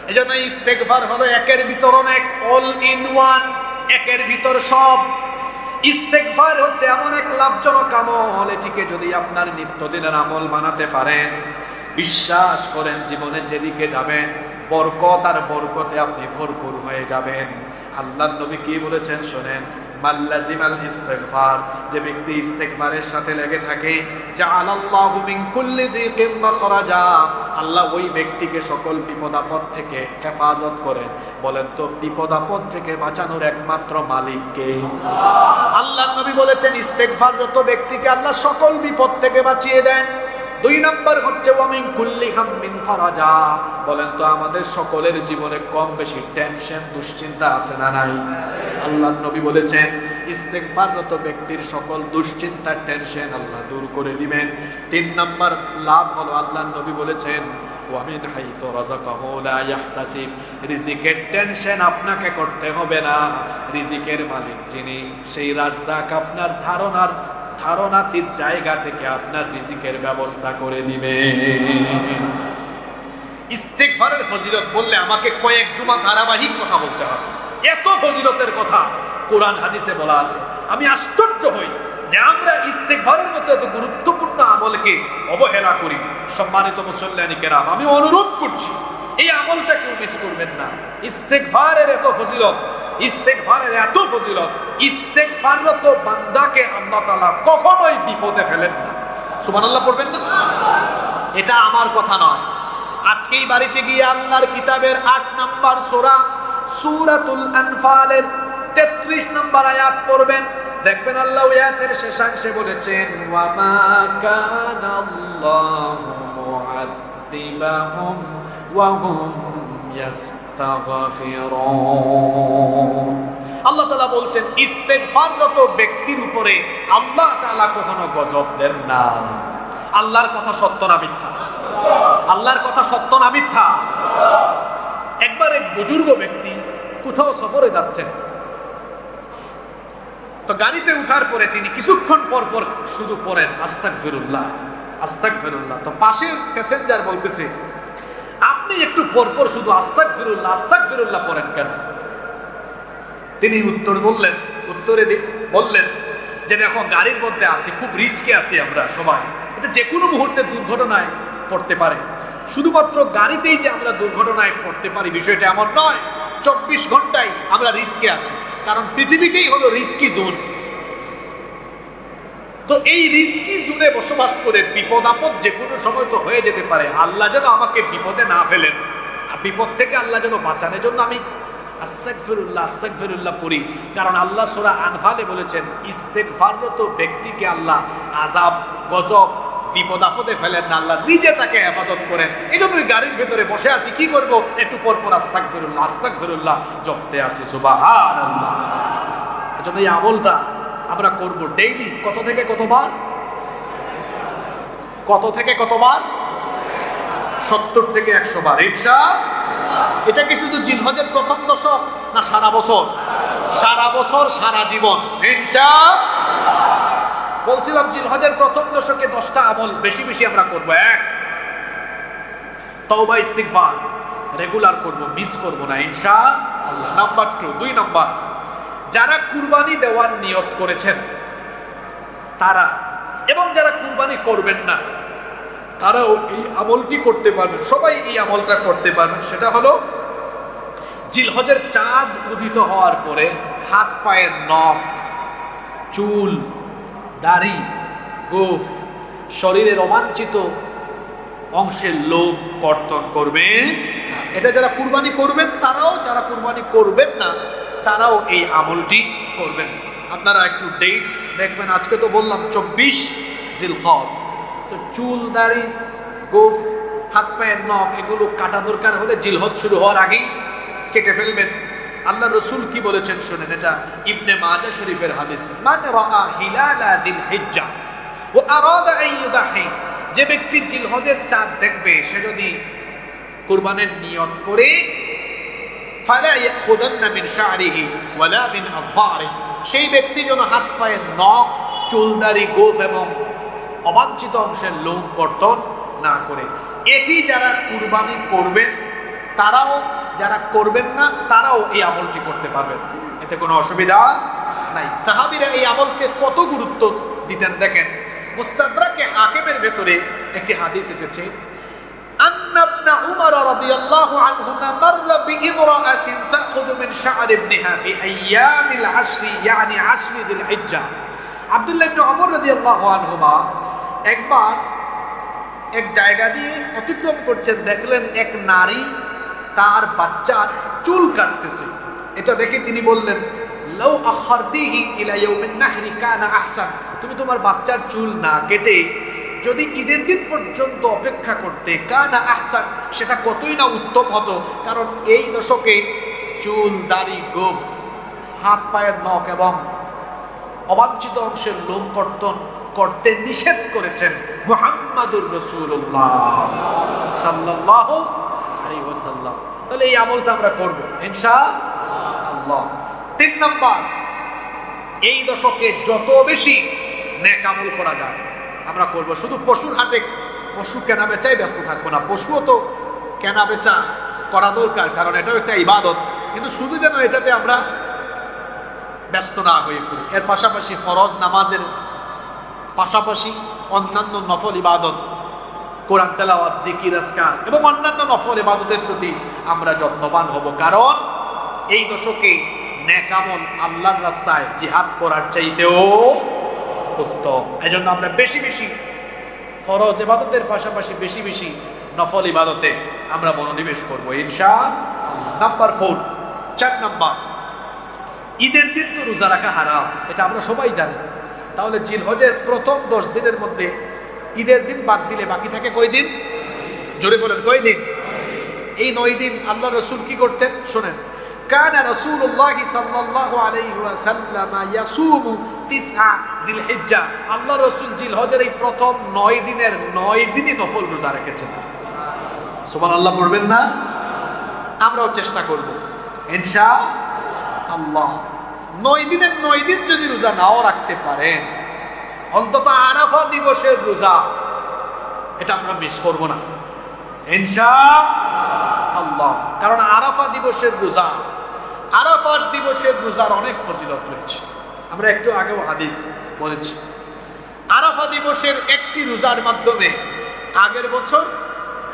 এজন্য ইস্তেগফার হলো একের ভিতর অনেক, অল ইন ওয়ান, একের ভিতর সব। ইস্তেগফার হচ্ছে এমন এক লাভজনক আমল, এটিকে যদি আপনার নিত্যদিনের আমল বানাতে পারেন, বিশ্বাস করেন জীবনে যেদিকে যাবেন বরকত আর বরকতে আপনি ভরপুর হয়ে যাবেন। আল্লাহর নবী কি বলেছেন শোনেন, মাল্লাজিমাল ইস্তিগফার, যে ব্যক্তি ইস্তিগফারের সাথে লেগে থাকে, জাআলাল্লাহু মিন কুল্লি দিকিম মাখরাজা, আল্লাহ ওই ব্যক্তিকে সকল বিপদ আপদ থেকে হেফাজত করেন। বলেন তো বিপদ আপদ থেকে বাঁচানোর একমাত্র মালিক কে? আল্লাহর নবী বলেছেন ইস্তিগফাররত ব্যক্তিকে আল্লাহ সকল বিপদ থেকে বাঁচিয়ে দেন। 2 নম্বর হচ্ছে ওয়া মিন কুল্লি হাম্মিন ফারাজা, বলেন তো আমাদের সকলের জীবনে কম বেশি টেনশন দুশ্চিন্তা আছে না নাই? আল্লাহর নবী বলেছেন ইস্তিগফাররত ব্যক্তির সকল দুশ্চিন্তা টেনশন আল্লাহ দূর করে দিবেন। 3 নম্বর লাভ হলো আল্লাহর নবী বলেছেন ওয়া মিন হাইতু রাযাকাহু লা ইয়াহতাসিব, রিজিকের টেনশন আপনাকে করতে হবে না, রিজিকের মালিক যিনি সেই রাজ্জাক আপনার ধারণাতীত জায়গা থেকে আপনার রিজিকের ব্যবস্থা করে দিবে। ইস্তিগফারের ফজিলত বললে আমাকে কয়েক জুমা ধারাবাহিক কথা বলতে হবে, এত ফজিলতের কথা কোরআন হাদিসে বলা আছে। আমি আশ্চর্য হই যে আমরা ইস্তিগফারের মতো এত গুরুত্বপূর্ণ আমলকে অবহেলা করি। সম্মানিত মুসল্লিয়ানি কেরাম, আমি অনুরোধ করছি এই আমলটা কেউ মিস করবেন না। ইস্তিগফারের এত ফজিলত, ইস্তিগফারের এত ফজিলত, ইস্তিগফাররত বান্দাকে আল্লাহ তাআলা কখনোই বিপদে ফেলেন না। সুবহানাল্লাহ পড়বেন না? এটা আমার কথা নয়। আজকেই বাড়িতে গিয়ে আল্লাহর কিতাবের 8 নম্বর সূরা সূরাতুল আনফালের 33 নম্বর আয়াত পড়বেন, দেখবেন আল্লাহ ওই আয়াতের শেষাংশে বলেছেন ওয়া মা কানাল্লাহু মুআযিবাহুম ওয়া হুম ইয়াস্তাগফিরুন। আল্লাহ তাআলা বলছেন ইস্তিগফাররত ব্যক্তির উপরে আল্লাহ তাআলা কখনো গজব দেন না। আল্লাহর কথা সত্য না মিথ্যা? আল্লাহর কথা সত্য না মিথ্যা? একবার এক বুজুর্গ ব্যক্তি কোথাও সফরে যাচ্ছেন, তো গাড়িতে উঠার পরে তিনি কিছুক্ষণ পর পর শুধু পড়েন আস্তাগফিরুল্লাহ আস্তাগফিরুল্লাহ। তো পাশের প্যাসেঞ্জার বলতেছে আপনি একটু পর পর শুধু আস্তাগফিরুল্লাহ আস্তাগফিরুল্লাহ পড়েন কেন? তিনি উত্তরে বললেন যে দেখো গাড়ির মধ্যে আছি, খুব রিস্কে আছি আমরা সবাই, এটা যে কোনো মুহূর্তে দুর্ঘটনায় পড়তে পারে। শুধুমাত্র গাড়িতেই যে আমরা দুর্ঘটনায় পড়তে পারি বিষয়টা এমন নয়, 24 ঘন্টায় আমরা রিস্কে আছি, কারণ পৃথিবীটাই হলো রিস্কি জোন। তো এই রিস্কি জোনে বসবাস করে বিপদ আপদ যে কোনো সময় তো হয়ে যেতে পারে। আল্লাহ যেন আমাকে বিপদে না ফেলেন, বিপদ থেকে আল্লাহ যেন বাঁচানোর জন্য আমি আস্তাগফিরুল্লাহ আস্তাগফিরুল্লাহ পড়ি। কারণ আল্লাহ সূরা আনফালে বলেছেন ইস্তিগফাররত ব্যক্তিকে আল্লাহ আযাব গজব বিপদ আপদে ফেলেন না, আল্লাহ নিজে তাকে হেফাজত করেন। এই জন্যই গাড়ির ভেতরে বসে আছি, কি করব? একটু পর পর আস্তাগফিরুল্লাহ আস্তাগফিরুল্লাহ জপতে আছি। সুবহানাল্লাহ। এজন্য এই আমলটা আমরা করব ডেইলি। কত থেকে কতবার? 70 থেকে 100 বার ইনশাআল্লাহ। এটা কি শুধু জিলহজের প্রথম দশক না সারা বছর? সারা বছর, সারা জীবন ইনশাআল্লাহ। বলছিলাম জিলহজের প্রথম দশকে 10টা আমল বেশি বেশি আমরা করব। 1, তওবা ইস্তিগফার রেগুলার করব, মিস করব না ইনশাআল্লাহ। নাম্বার 2 নম্বর, যারা কুরবানি দেওয়ার নিয়ত করেছেন তারা এবং যারা কুরবানি করবেন না তারাও এই আমলটি করতে পারবেন। সবাই এই আমলটা করতে পারবেন। সেটা হলো জিলহজের চাঁদ উদিত হওয়ার পরে হাত পায়ের নখ, চুল, দাড়ি, গোঁফ, শরীরের অবাঞ্ছিত অংশের লোম কর্তন করবেন। এটা যারা কুরবানি করবেন তারাও, যারা কুরবানি করবেন না তারাও এই আমলটি করবেন। আপনারা একটু ডেট দেখবেন, আজকে তো বললাম 24 জিলকদ। তো চুল, দাড়ি, গোঁফ, হাত পায়ের নখ এগুলো কাটা দরকার হলে জিলহজ শুরু হওয়ার আগেই কেটে ফেলবেন। আল্লাহ রসুল কি বলেছেন শুনেন, এটা ইবনে মাজাহ শরীফের হাদিস। মান রাআ হিলালা যিল হিজ্জা ওয়া আরাদা আন ইউদাহি, যে ব্যক্তি জিলহজের চাঁদ দেখবে সে যদি কুরবানের নিয়ত করে ফালা ইয়াখুদান্না মিন শা'রিহি ওয়ালা মিন আযফারিহি, সেই ব্যক্তি যেন হাত পায়ের নখ, চুল, দাড়ি, গোঁফ এবং অবাঞ্ছিত অংশের লোম কর্তন না করে। এটি যারা কুরবানি করবেন তারাও, যারা করবেন না তারাও এই আমলটি করতে পারবেন, এতে কোনো অসুবিধা নাই। সাহাবীরা এই আমলকে কত গুরুত্ব দিতেন দেখেন। মুস্তাদরাকে হাকিমের ভেতরে একটি হাদিস এসেছে, أن ابن عمر رضي الله عنهما مر بامرأة تأخذ من شعر ابنها في أيام العشر يعني عشر ذي الحجة আব্দুল্লাহ ইবনে ওমর রাদিয়াল্লাহু আনহুমা একবার এক জায়গা দিয়ে অতিক্রম করছেন, দেখলেন এক নারী তার বাচ্চার চুল কাটতেছে। এটা দেখে তিনি বললেন, লাউ আখারতিহি ইলা ইয়াউমিন নাহরি কানা আহসান, তুমি তোমার বাচ্চার চুল না কেটে যদি ঈদের দিন পর্যন্ত অপেক্ষা করতে, কানা আহসান, সেটা কতই না উত্তম হতো। কারণ এই দশকে চুল, দাড়ি, গোঁফ, হাত পায়ের নখ এবং অবাঞ্ছিত অংশের লোম কর্তন করতে নিষেধ করেছেন মুহাম্মাদুর রাসূলুল্লাহ সাল্লাল্লাহু আলাইহি ওয়াসাল্লাম। তাহলে এই আমলটা আমরা করব ইনশাআল্লাহ। 3 নাম্বার, এই দশকে যত বেশি নেক আমল করা যায় আমরা করব। শুধু পশুর হাটে পশু কেনা বেচাই ব্যস্ত থাকবো না, পশুও তো কেনা বেচা করা দরকার, কারণ এটাও একটা ইবাদত। কিন্তু শুধু যেন এটাতে আমরা ব্যস্ত না হয়ে পড়ি। এর পাশাপাশি ফরজ নামাজের পাশাপাশি অন্যান্য নফল ইবাদত, কোরআন তেলাওয়াত, জিকির, আজকার এবং অন্যান্য নফল ইবাদতের প্রতি আমরা যত্নবান হব। কারণ এই দশকে নেক আমল আল্লাহর রাস্তায় জিহাদ করার চাইতেও উত্তম। এজন্য আমরা বেশি বেশি ফরজ ইবাদতের পাশাপাশি বেশি বেশি নফল ইবাদতে আমরা মনোনিবেশ করব ইনশাআল্লাহ। নাম্বার 4 নাম্বার, ঈদের দিন তো রোজা রাখা হারাম, এটা আমরা সবাই জানি। তাহলে জিলহজের প্রথম 10 দিনের মধ্যে ঈদের দিন বাদ দিলে বাকি থাকে কয় দিন? জোরে বলেন, কয় দিন? এই 9 দিন আল্লাহ রাসূল কি করতেন শোনেন। কানা রাসূলুল্লাহ সাল্লাল্লাহু আলাইহি ওয়াসাল্লাম ইয়াসুমু 9 যিলহিজ্জা, আল্লাহ রাসূল জিলহজের এই প্রথম 9 দিনের 9 দিনই নফল রোজা রেখেছেন। সুবহানাল্লাহ পড়বেন না? আমরাও চেষ্টা করব ইনশাআল্লাহ। 9 দিনের 9 দিন যদি রোজা নাও রাখতে পারেন, অন্তত আরাফা দিবসের রোজা এটা আমরা মিস করব না ইনশাআল্লাহ। কারণ আরাফা দিবসের রোজা, আরাফার দিবসের রোজার অনেক ফজিলত রয়েছে। আমরা একটু আগেও হাদিস বলেছি, আরাফা দিবসের একটি রোজার মাধ্যমে আগের বছর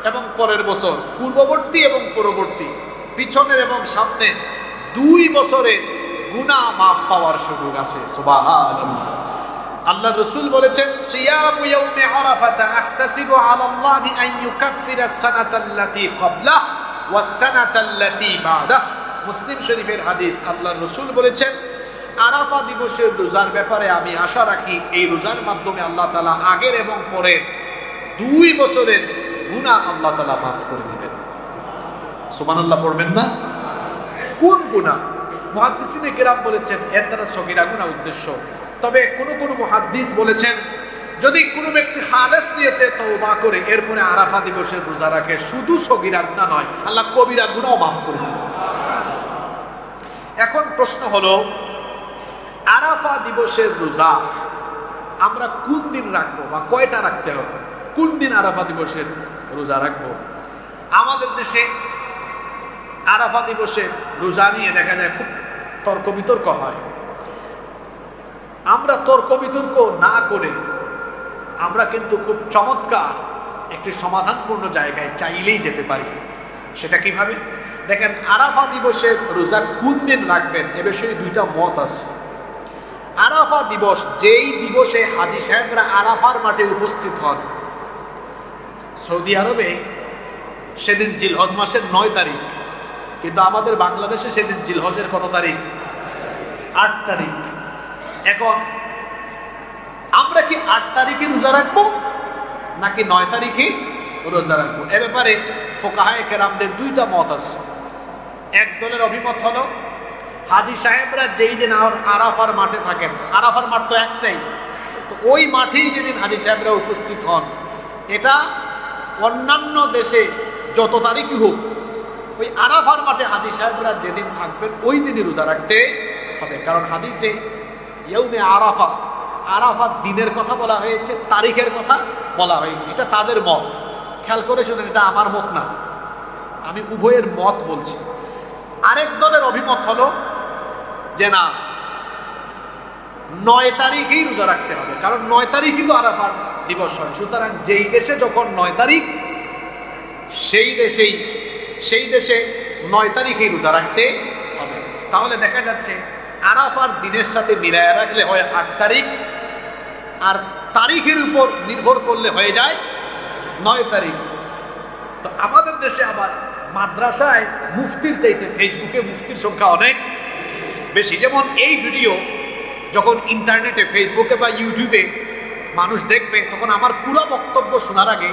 এবং পরের বছর, পূর্ববর্তী এবং পরবর্তী, পিছনের এবং সামনে 2 বছরের গুনাহ মাফ পাওয়ার সুযোগ আছে। সুবহানাল্লাহ। আল্লাহ রাসূল বলেছেন, সিয়ামু ইয়াউমি আরাফাতা আহতাসিবু আলাল্লাহি আন ইউকাফফিরা আস-সানাতাল্লাতী ক্বাবলাহ ওয়াস-সানাতাল্লাতী বা'দাহ। মুসলিম শরীফের হাদিস। আল্লাহ রাসূল বলেছেন, আরাফা দিবসের রোজার ব্যাপারে আমি আশা রাখি এই রোজার মাধ্যমে আল্লাহ তাআলা আগের এবং পরের 2 বছরের গুনাহ আল্লাহ তাআলা মাফ করে দিবেন। সুবহানাল্লাহ পড়বেন না? কোন গুনাহ? মুহাদ্দিসিনে কেরাম বলেছেন এর দ্বারা সগীরা গুনাহ উদ্দেশ্য। তবে কোন কোন মুহাদ্দিস বলেছেন যদি কোনো ব্যক্তি খালেস নিয়তে তওবা করে এরপরে আরাফা দিবসের রোজা রাখে, শুধু সগীরা গুনাহ নয়, আল্লাহ কবিরা গুনাহও মাফ করে দিবেন। এখন প্রশ্ন হলো, আরাফা দিবসের রোজা আমরা কোন দিন রাখবো বা কয়টা রাখতে হবে? কোন দিন আরাফা দিবসের রোজা রাখবো? আমাদের দেশে আরাফা দিবসের রোজা নিয়ে দেখা যায় খুব তর্ক বিতর্ক হয়। আমরা তর্ক বিতর্ক না করে আমরা কিন্তু খুব চমৎকার একটি সমাধানপূর্ণ জায়গায় চাইলেই যেতে পারি। সেটা কিভাবে? দেখেন, আরাফা দিবসের রোজা কোন দিন রাখবেন এ বিষয়ে 2টা মত আছে। আরাফা দিবস যেই দিবসে হাজী সাহেবরা আরাফার মাঠে উপস্থিত হন, সৌদি আরবে সেদিন জিলহজ মাসের 9 তারিখ, কিন্তু আমাদের বাংলাদেশে সেদিন জিলহজের কত তারিখ? 8 তারিখ। এখন আমরা কি 8 তারিখে রোজা রাখবো নাকি 9 তারিখে রোজা রাখবো? এ ব্যাপারে ফুকাহায়ে কেরামদের 2টা মত আছে। এক দলের অভিমত হলো হাজী সাহেবরা যেই দিন আরাফার মাঠে থাকেন, আরাফার মাঠ তো একটাই, তো ওই মাঠেই যেদিন হাজী সাহেবরা উপস্থিত হন, এটা অন্যান্য দেশে যত তারিখই হোক, ওই আরাফার মাঠে হাজী সাহেবরা যেদিন থাকবেন ওই দিনই রোজা রাখতে হবে। কারণ হাদিসে ইয়াউমে আরাফা, আরাফার দিনের কথা বলা হয়েছে, তারিখের কথা বলা হয়নি। এটা তাদের মত, খেয়াল করে শুনেন, এটা আমার মত না, আমি উভয়ের মত বলছি। আরেক দলের অভিমত হলো যে না, 9 তারিখেই রোজা রাখতে হবে, কারণ 9 তারিখই তো আরাফার দিবস হয়। সুতরাং যেই দেশে যখন 9 তারিখ সেই দেশে 9 তারিখেই রোজা রাখতে হবে। তাহলে দেখা যাচ্ছে আরাফার দিনের সাথে মিলায় রাখলে হয় 8 তারিখ, আর তারিখের উপর নির্ভর করলে হয়ে যায় 9 তারিখ। তো আমাদের দেশে আবার মাদ্রাসায় মুফতির চাইতে ফেসবুকে মুফতির সংখ্যা অনেক বেশি। যেমন এই ভিডিও যখন ইন্টারনেটে, ফেসবুকে বা ইউটিউবে মানুষ দেখবে, তখন আমার পুরো বক্তব্য শোনার আগে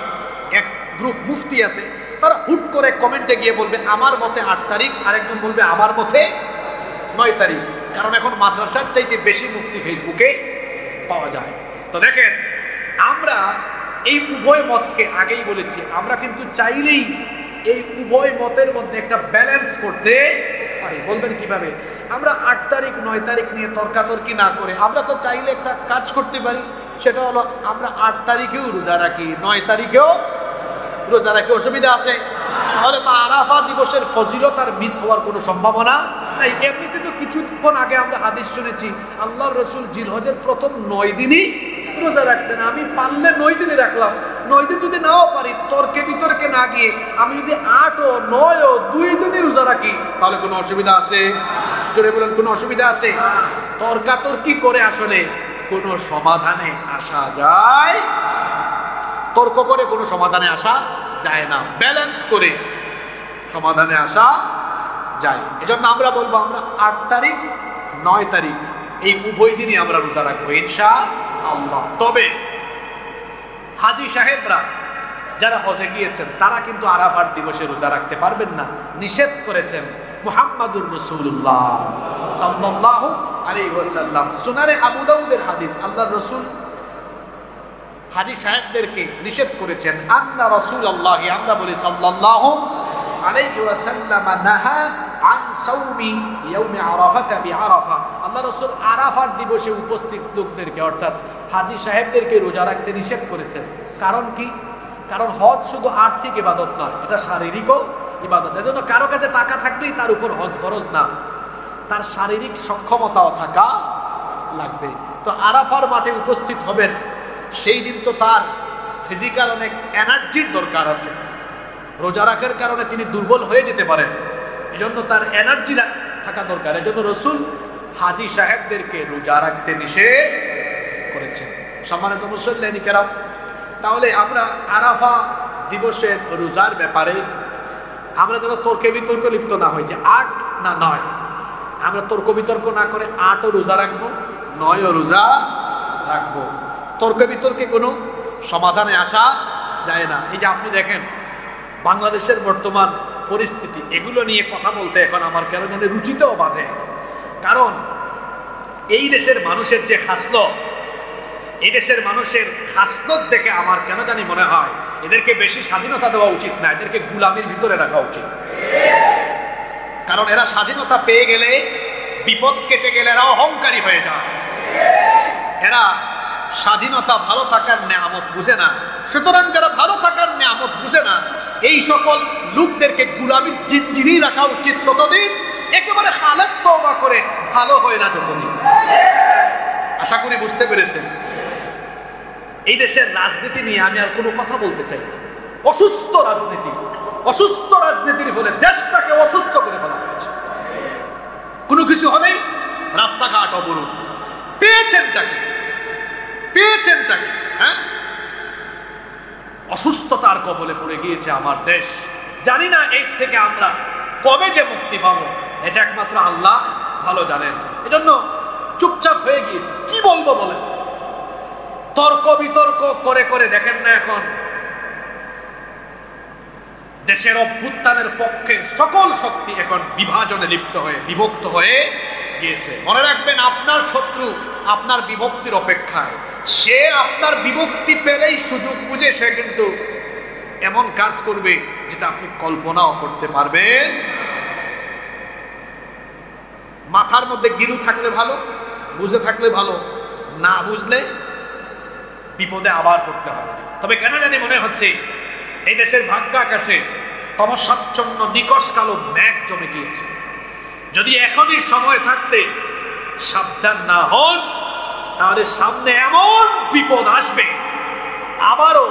এক গ্রুপ মুফতি আছে, তারা হুট করে কমেন্টে গিয়ে বলবে আমার মতে 8 তারিখ, আরেকজন বলবে আমার মতে 9 তারিখ। কারণ এখন মাদ্রাসার চাইতে বেশি মুফতি ফেসবুকে পাওয়া যায়। তো দেখেন, আমরা এই উভয় মতকে আগেই বলেছি, আমরা কিন্তু চাইলেই এই উভয় মতের মধ্যে একটা ব্যালেন্স করতে পারি। বলবেন কিভাবে? আমরা 8 তারিখ 9 তারিখ নিয়ে তর্কাতর্কি না করে আমরা তো চাইলে একটা কাজ করতে পারি, সেটা হলো আমরা 8 তারিখেও রোজা রাখি, 9 তারিখেও রোজা রাখি। অসুবিধা আছে? তাহলে তো আরাফা দিবসের ফজিলত আর মিস হওয়ার কোনো সম্ভাবনা নাই। এমনিতে তো কিছুক্ষণ আগে আমরা হাদিস শুনেছি, আল্লাহর রাসূল জিলহজের প্রথম 9 দিনই রোজা রাখতেন। আমি পারলে 9 দিনই রাখলাম, 9 দিন যদি নাও পারি, তর্কে বিতর্কে না গিয়ে আমি যদি 8 ও 9 ও 2 দিনই রোজা রাখি, তাহলে কোনো অসুবিধা আছে? জোরে বলেন, কোনো অসুবিধা আছে? তর্কাতর্কি করে আসলে কোনো সমাধানে আসা যায়? তর্ক করে কোনো সমাধানে আসা যায় না, ব্যালেন্স করে সমাধানে আসা যায়। এজন্য আমরা বলবো আমরা 8 তারিখ 9 তারিখ এই উভয় দিনই আমরা রোজা রাখবো ইনশাআল্লাহ। তবে হাজী সাহেবরা যারা হজে গিয়েছেন তারা কিন্তু আরাফার দিবসে রোজা রাখতে পারবেন না, নিষেধ করেছেন মুহাম্মাদুর রাসূলুল্লাহ সাল্লাল্লাহু আলাইহি ওয়াসাল্লাম। সুনানে আবু দাউদের হাদিস, আল্লাহর রাসূল হাজী সাহেবদেরকে নিষেধ করেছেন। আন্না রাসূলুল্লাহ, আমরা বলি সাল্লাল্লাহু আলাইহি ওয়াসাল্লাম, নাহা আন সাওমি ইয়াউমি আরাফাতা বিআরাফা। আল্লাহ রাসূল আরাফার দিবসে উপস্থিত লোকদেরকে অর্থাৎ হাজী সাহেবদেরকে রোজা রাখতে নিষেধ করেছেন। কারণ কি? কারণ হজ শুধু আর্থিক ইবাদত নয়, এটা শারীরিকও ইবাদত। এজন্য কারো কাছে টাকা থাকলেই তার উপর হজ ফরজ না, তার শারীরিক সক্ষমতাও থাকা লাগবে। তো আরাফার মাঠে উপস্থিত হবেন, সেই দিন তো তার ফিজিক্যাল অনেক এনার্জির দরকার আছে। রোজা রাখার কারণে তিনি দুর্বল হয়ে যেতে পারেন, এজন্য তার এনার্জি থাকা দরকার। এজন্য রাসূল হাজী সাহেবদেরকে রোজা রাখতে নিষেধ করেছেন। সম্মানিত মুসল্লিয়ানি কেরাম, তাহলে আমরা আরাফা দিবসের রোজার ব্যাপারে আমরা যেন তর্কে বিতর্ক লিপ্ত না হই যে 8 না 9, আমরা তর্ক বিতর্ক না করে 8ও রোজা রাখবো, 9ও রোজা রাখবো। তর্ক বিতর্কে কোনো সমাধানে আসা যায় না। এই যে আপনি দেখেন বাংলাদেশের বর্তমান পরিস্থিতি, এগুলো নিয়ে কথা বলতে এখন আমার কেন জানি রুচিতেও বাধে। কারণ এই দেশের মানুষের যে হাসলত, এই দেশের মানুষের হাসলত দেখে আমার কেন জানি মনে হয় এদেরকে বেশি স্বাধীনতা দেওয়া উচিত না, এদেরকে গুলামির ভিতরে রাখা উচিত। কারণ এরা স্বাধীনতা পেয়ে গেলে, বিপদ কেটে গেলে এরা অহংকারী হয়ে যায়। এরা স্বাধীনতা ভালো থাকার নেয়ামত বুঝে না। সুতরাং যারা ভালো থাকার নেয়ামত বুঝে না, এই সকল লোকদেরকে গুলামির জিঞ্জিরেই রাখা উচিত ততদিন, একেবারে খালেস তওবা করে ভালো হয় না যতদিন। আশা করি বুঝতে পেরেছেন। এই দেশের রাজনীতি নিয়ে আমি আর কোনো কথা বলতে চাই না। অসুস্থ রাজনীতি, অসুস্থ রাজনীতির ফলে দেশটাকে অসুস্থ করে ফেলা হয়েছে। কোনো কিছু হলেই রাস্তাঘাট অবরোধ। পেয়েছেনটাকে হ্যাঁ, অসুস্থতার কবলে পড়ে গিয়েছে আমার দেশ। জানি না এই থেকে আমরা কবে যে মুক্তি পাবো, এটা একমাত্র আল্লাহ ভালো জানেন। এজন্য চুপচাপ হয়ে গিয়েছে। কি বলবো বলেন? তর্ক বিতর্ক করে করে দেখেন না এখন দেশের অভ্যুত্থানের পক্ষের সকল শক্তি এখন বিভাজনে লিপ্ত হয়ে বিভক্ত হয়ে গিয়েছে। মনে রাখবেন, আপনার শত্রু আপনার বিভক্তির অপেক্ষায়। সে আপনার বিভক্তি পেলেই সুযোগ বুঝে সে কিন্তু এমন কাজ করবে যেটা আপনি কল্পনাও করতে পারবেন। মাথার মধ্যে গিলু থাকলে ভালো, বুঝে থাকলে ভালো, না বুঝলে বিপদে আবার পড়তে হবে। তবে কেন জানি মনে হচ্ছে এই দেশের ভাগ্য আকাশে তমসাচ্ছন্ন নিকষ কালো মেঘ জমে গিয়েছে। যদি এখনই সময় থাকতে সাবধান না হন, তাহলে সামনে এমন বিপদ আসবে, আবারও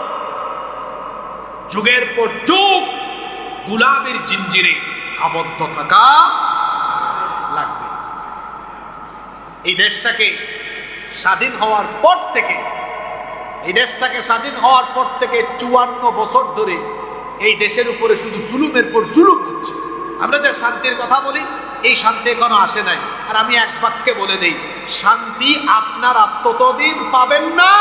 যুগের পর যুগ গুলামের জিঞ্জিরে আবদ্ধ থাকা লাগবে। এই দেশটাকে স্বাধীন হওয়ার পর থেকে 54 বছর ধরে এই দেশের উপরে শুধু জুলুমের পর জুলুম হচ্ছে। আমরা যে শান্তির কথা বলি, এই শান্তি এখনো আসে নাই। আর আমি এক বাক্যে বলে দেই, শান্তি আপনারা ততদিন পাবেন না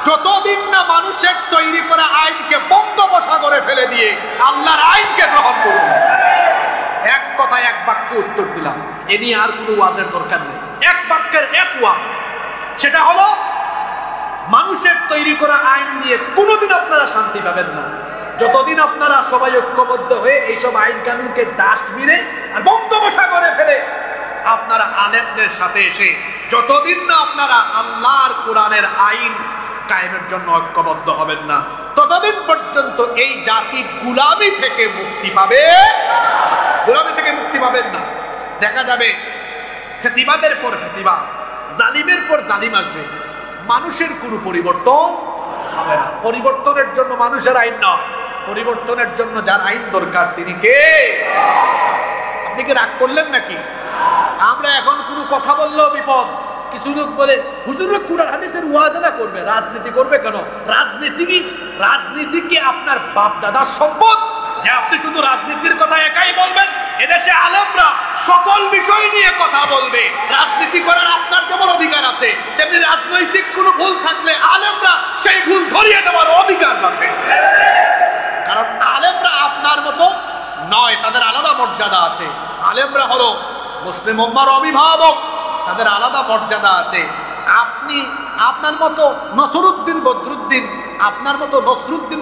যতদিন না মানুষের তৈরি করা আইনকে বঙ্গোপসাগরে ফেলে দিয়ে আল্লাহর আইনকে গ্রহণ করবেন। এক কথায় এক বাক্যে উত্তর দিলাম, এ নিয়ে আর কোনো ওয়াজের দরকার নেই। এক বাক্যের এক ওয়াজ, সেটা হলো মানুষের তৈরি করা আইন দিয়ে কোনোদিন আপনারা শান্তি পাবেন না যতদিন আপনারা সবাই ঐক্যবদ্ধ হয়ে এইসব আইন কানুনকে ডাস্টবিনে আর বঙ্গোপসাগরে ফেলে আপনারা আলেমদের সাথে এসে যতদিন না আপনারা আল্লাহর কোরআনের আইন কায়েমের জন্য ঐক্যবদ্ধ হবেন না, ততদিন পর্যন্ত এই জাতি গোলামি থেকে মুক্তি পাবেন না। দেখা যাবে ফেসিবাদের পর ফেসিবাদ, জালিমের পর জালিম আসবে, মানুষের কোনো পরিবর্তন হবে না। পরিবর্তনের জন্য মানুষের আইন নয়, পরিবর্তনের জন্য যার আইন দরকার তিনি কে? আপনি কি রাগ করলেন নাকি? আমরা এখন কোনো কথা বললেও বিপদ। কিছু লোক বলে হুজুর কুরআন হাদিসের ওয়াজনা করবে, রাজনীতি করবে কেন? রাজনীতি কি আপনার বাপ দাদার সম্পদ যে আপনি শুধু রাজনীতির কথা একাই বলবেন? এদেশে আলেমরা সকল বিষয় নিয়ে কথা বলবে। রাজনীতি করার আপনার যেমন অধিকার আছে, তেমনি রাজনৈতিক কোনো ভুল থাকলে আলেমরা সেই ভুল ধরিয়ে দেওয়ার অধিকার রাখে। কারণ আলেমরা আপনার মতো নয়, তাদের আলাদা মর্যাদা আছে। আলেমরা হলো মুসলিম উম্মার অভিভাবক, তাদের আলাদা মর্যাদা আছে। আপনার মতো নসরুদ্দিন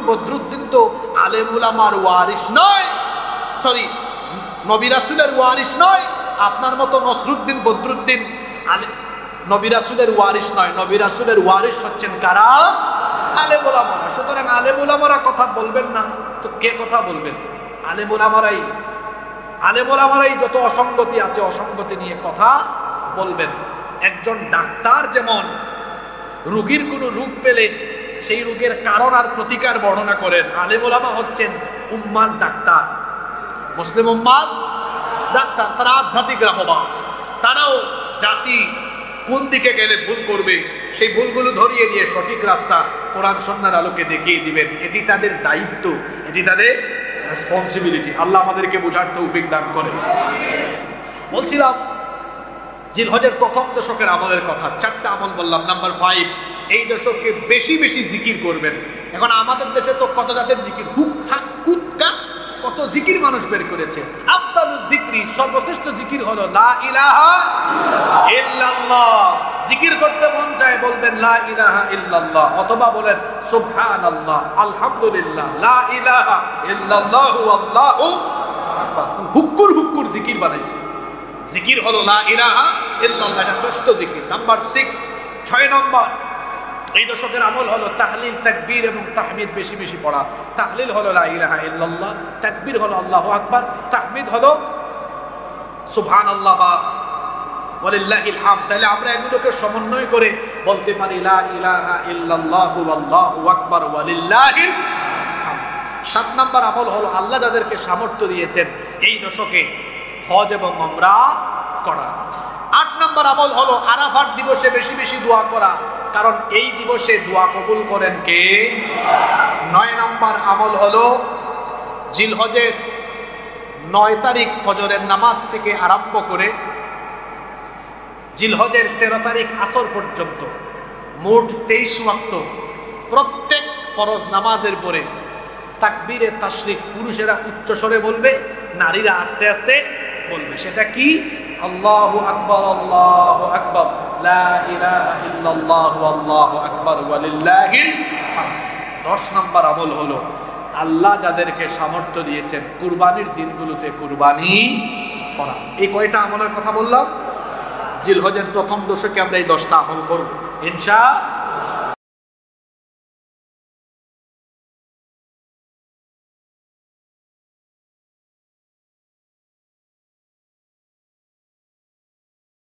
বদরুদ্দিন তো আলেম উলামার ওয়ারিস নয়, নবী রাসূলের ওয়ারিস নয়। আপনার মতো নসরুদ্দিন বদরুদ্দিন নবী রাসূলের ওয়ারিস নয়। নবী রাসূলের ওয়ারিস হচ্ছেন কারা? আলেম উলামারা। সুতরাং আলেম উলামারা কথা বলবেন না তো কে কথা বলবেন? আলেম উলামারাই যত অসঙ্গতি আছে অসঙ্গতি নিয়ে কথা বলবেন। একজন ডাক্তার যেমন রোগীর কোনো রোগ পেলে সেই রোগের কারণ আর প্রতিকার বর্ণনা করেন, আলেম উলামা হচ্ছেন উম্মার ডাক্তার, মুসলিম উম্মার ডাক্তার। তারা আধ্যাত্মিক রাহবার, তারাও জাতি কোন দিকে গেলে ভুল করবে সেই ভুলগুলো ধরিয়ে দিয়ে সঠিক রাস্তা কোরআন সুন্নাহর আলোকে দেখিয়ে দিবেন। এটি তাদের দায়িত্ব, এটি তাদের রেসপন্সিবিলিটি। আল্লাহ আমাদেরকে বোঝার তৌফিক দান করেন। বলছিলাম জিলহজের প্রথম দশকের আমলের কথা, 4টা আমল বললাম। নাম্বার 5, এই দশককে বেশি বেশি জিকির করবেন। এখন আমাদের দেশে তো কত জাতের জিকির, হুক হাক কুৎকা, কত জিকির মানুষ বের করেছে। আফদালুল যিকরি, সর্বশ্রেষ্ঠ জিকির হলো লা ইলাহা ইল্লাল্লাহ। জিকির করতে মন চায় বলবেন লা ইলাহা ইল্লাল্লাহ, অথবা বলেন সুবহানাল্লাহ, আলহামদুলিল্লাহ, লা ইলাহা ইল্লাল্লাহু আল্লাহু আকবার। হুক্কুর হুক্কুর জিকির বানাইছে। জিকির হলো লা ইলাহা ইল্লাল্লাহ, এটা শ্রেষ্ঠ জিকির। নাম্বার 6 নম্বর এই দশকের আমল হলো তাহলিল, তাকবীর এবং তাহমিদ বেশি বেশি পড়া। তাহলিল হলো লা ইলাহা ইল্লাল্লাহ, তাকবীর হলো আল্লাহু আকবার, তাহমিদ হলো সুবহানাল্লাহ বা ওয়ালিল্লাহিল হামদ। তাহলে আমরা এগুলোকে সমন্বয় করে বলতে পারি লা ইলাহা ইল্লাল্লাহু আল্লাহু আকবার ওয়ালিল্লাহিল হামদ। 7 নম্বর আমল হলো আল্লাহ যাদেরকে সামর্থ্য দিয়েছেন এই দশকে হজ এবং উমরা করা। 8 নম্বর আমল হলো আরাফাত দিবসে বেশি বেশি দোয়া করা, কারণ এই দিবসে দোয়া কবুল করেন কে? 9 নম্বর আমল হলো জিলহজের 9 তারিখ ফজরের নামাজ থেকে আরম্ভ করে জিলহজের 13 তারিখ আসর পর্যন্ত মোট 23 ওয়াক্ত প্রত্যেক ফরজ নামাজের পরে তাকবীরে তাশরিক পুরুষেরা উচ্চস্বরে বলবে, নারীরা আস্তে আস্তে বলবে। সেটা কি? আল্লাহু আকবার, আল্লাহু আকবার, লা ইলাহা ইল্লাল্লাহু আল্লাহু আকবার ওয়ালিল্লাহিল হামদ। 10 নম্বর আমল হলো আল্লাহ যাদেরকে সামর্থ্য দিয়েছেন কুরবানির দিনগুলোতে কুরবানি করা। এই কয়টা আমলের কথা বললাম? জিলহজের প্রথম দশকে আমরা এই 10টা আমল করব ইনশাআল্লাহ।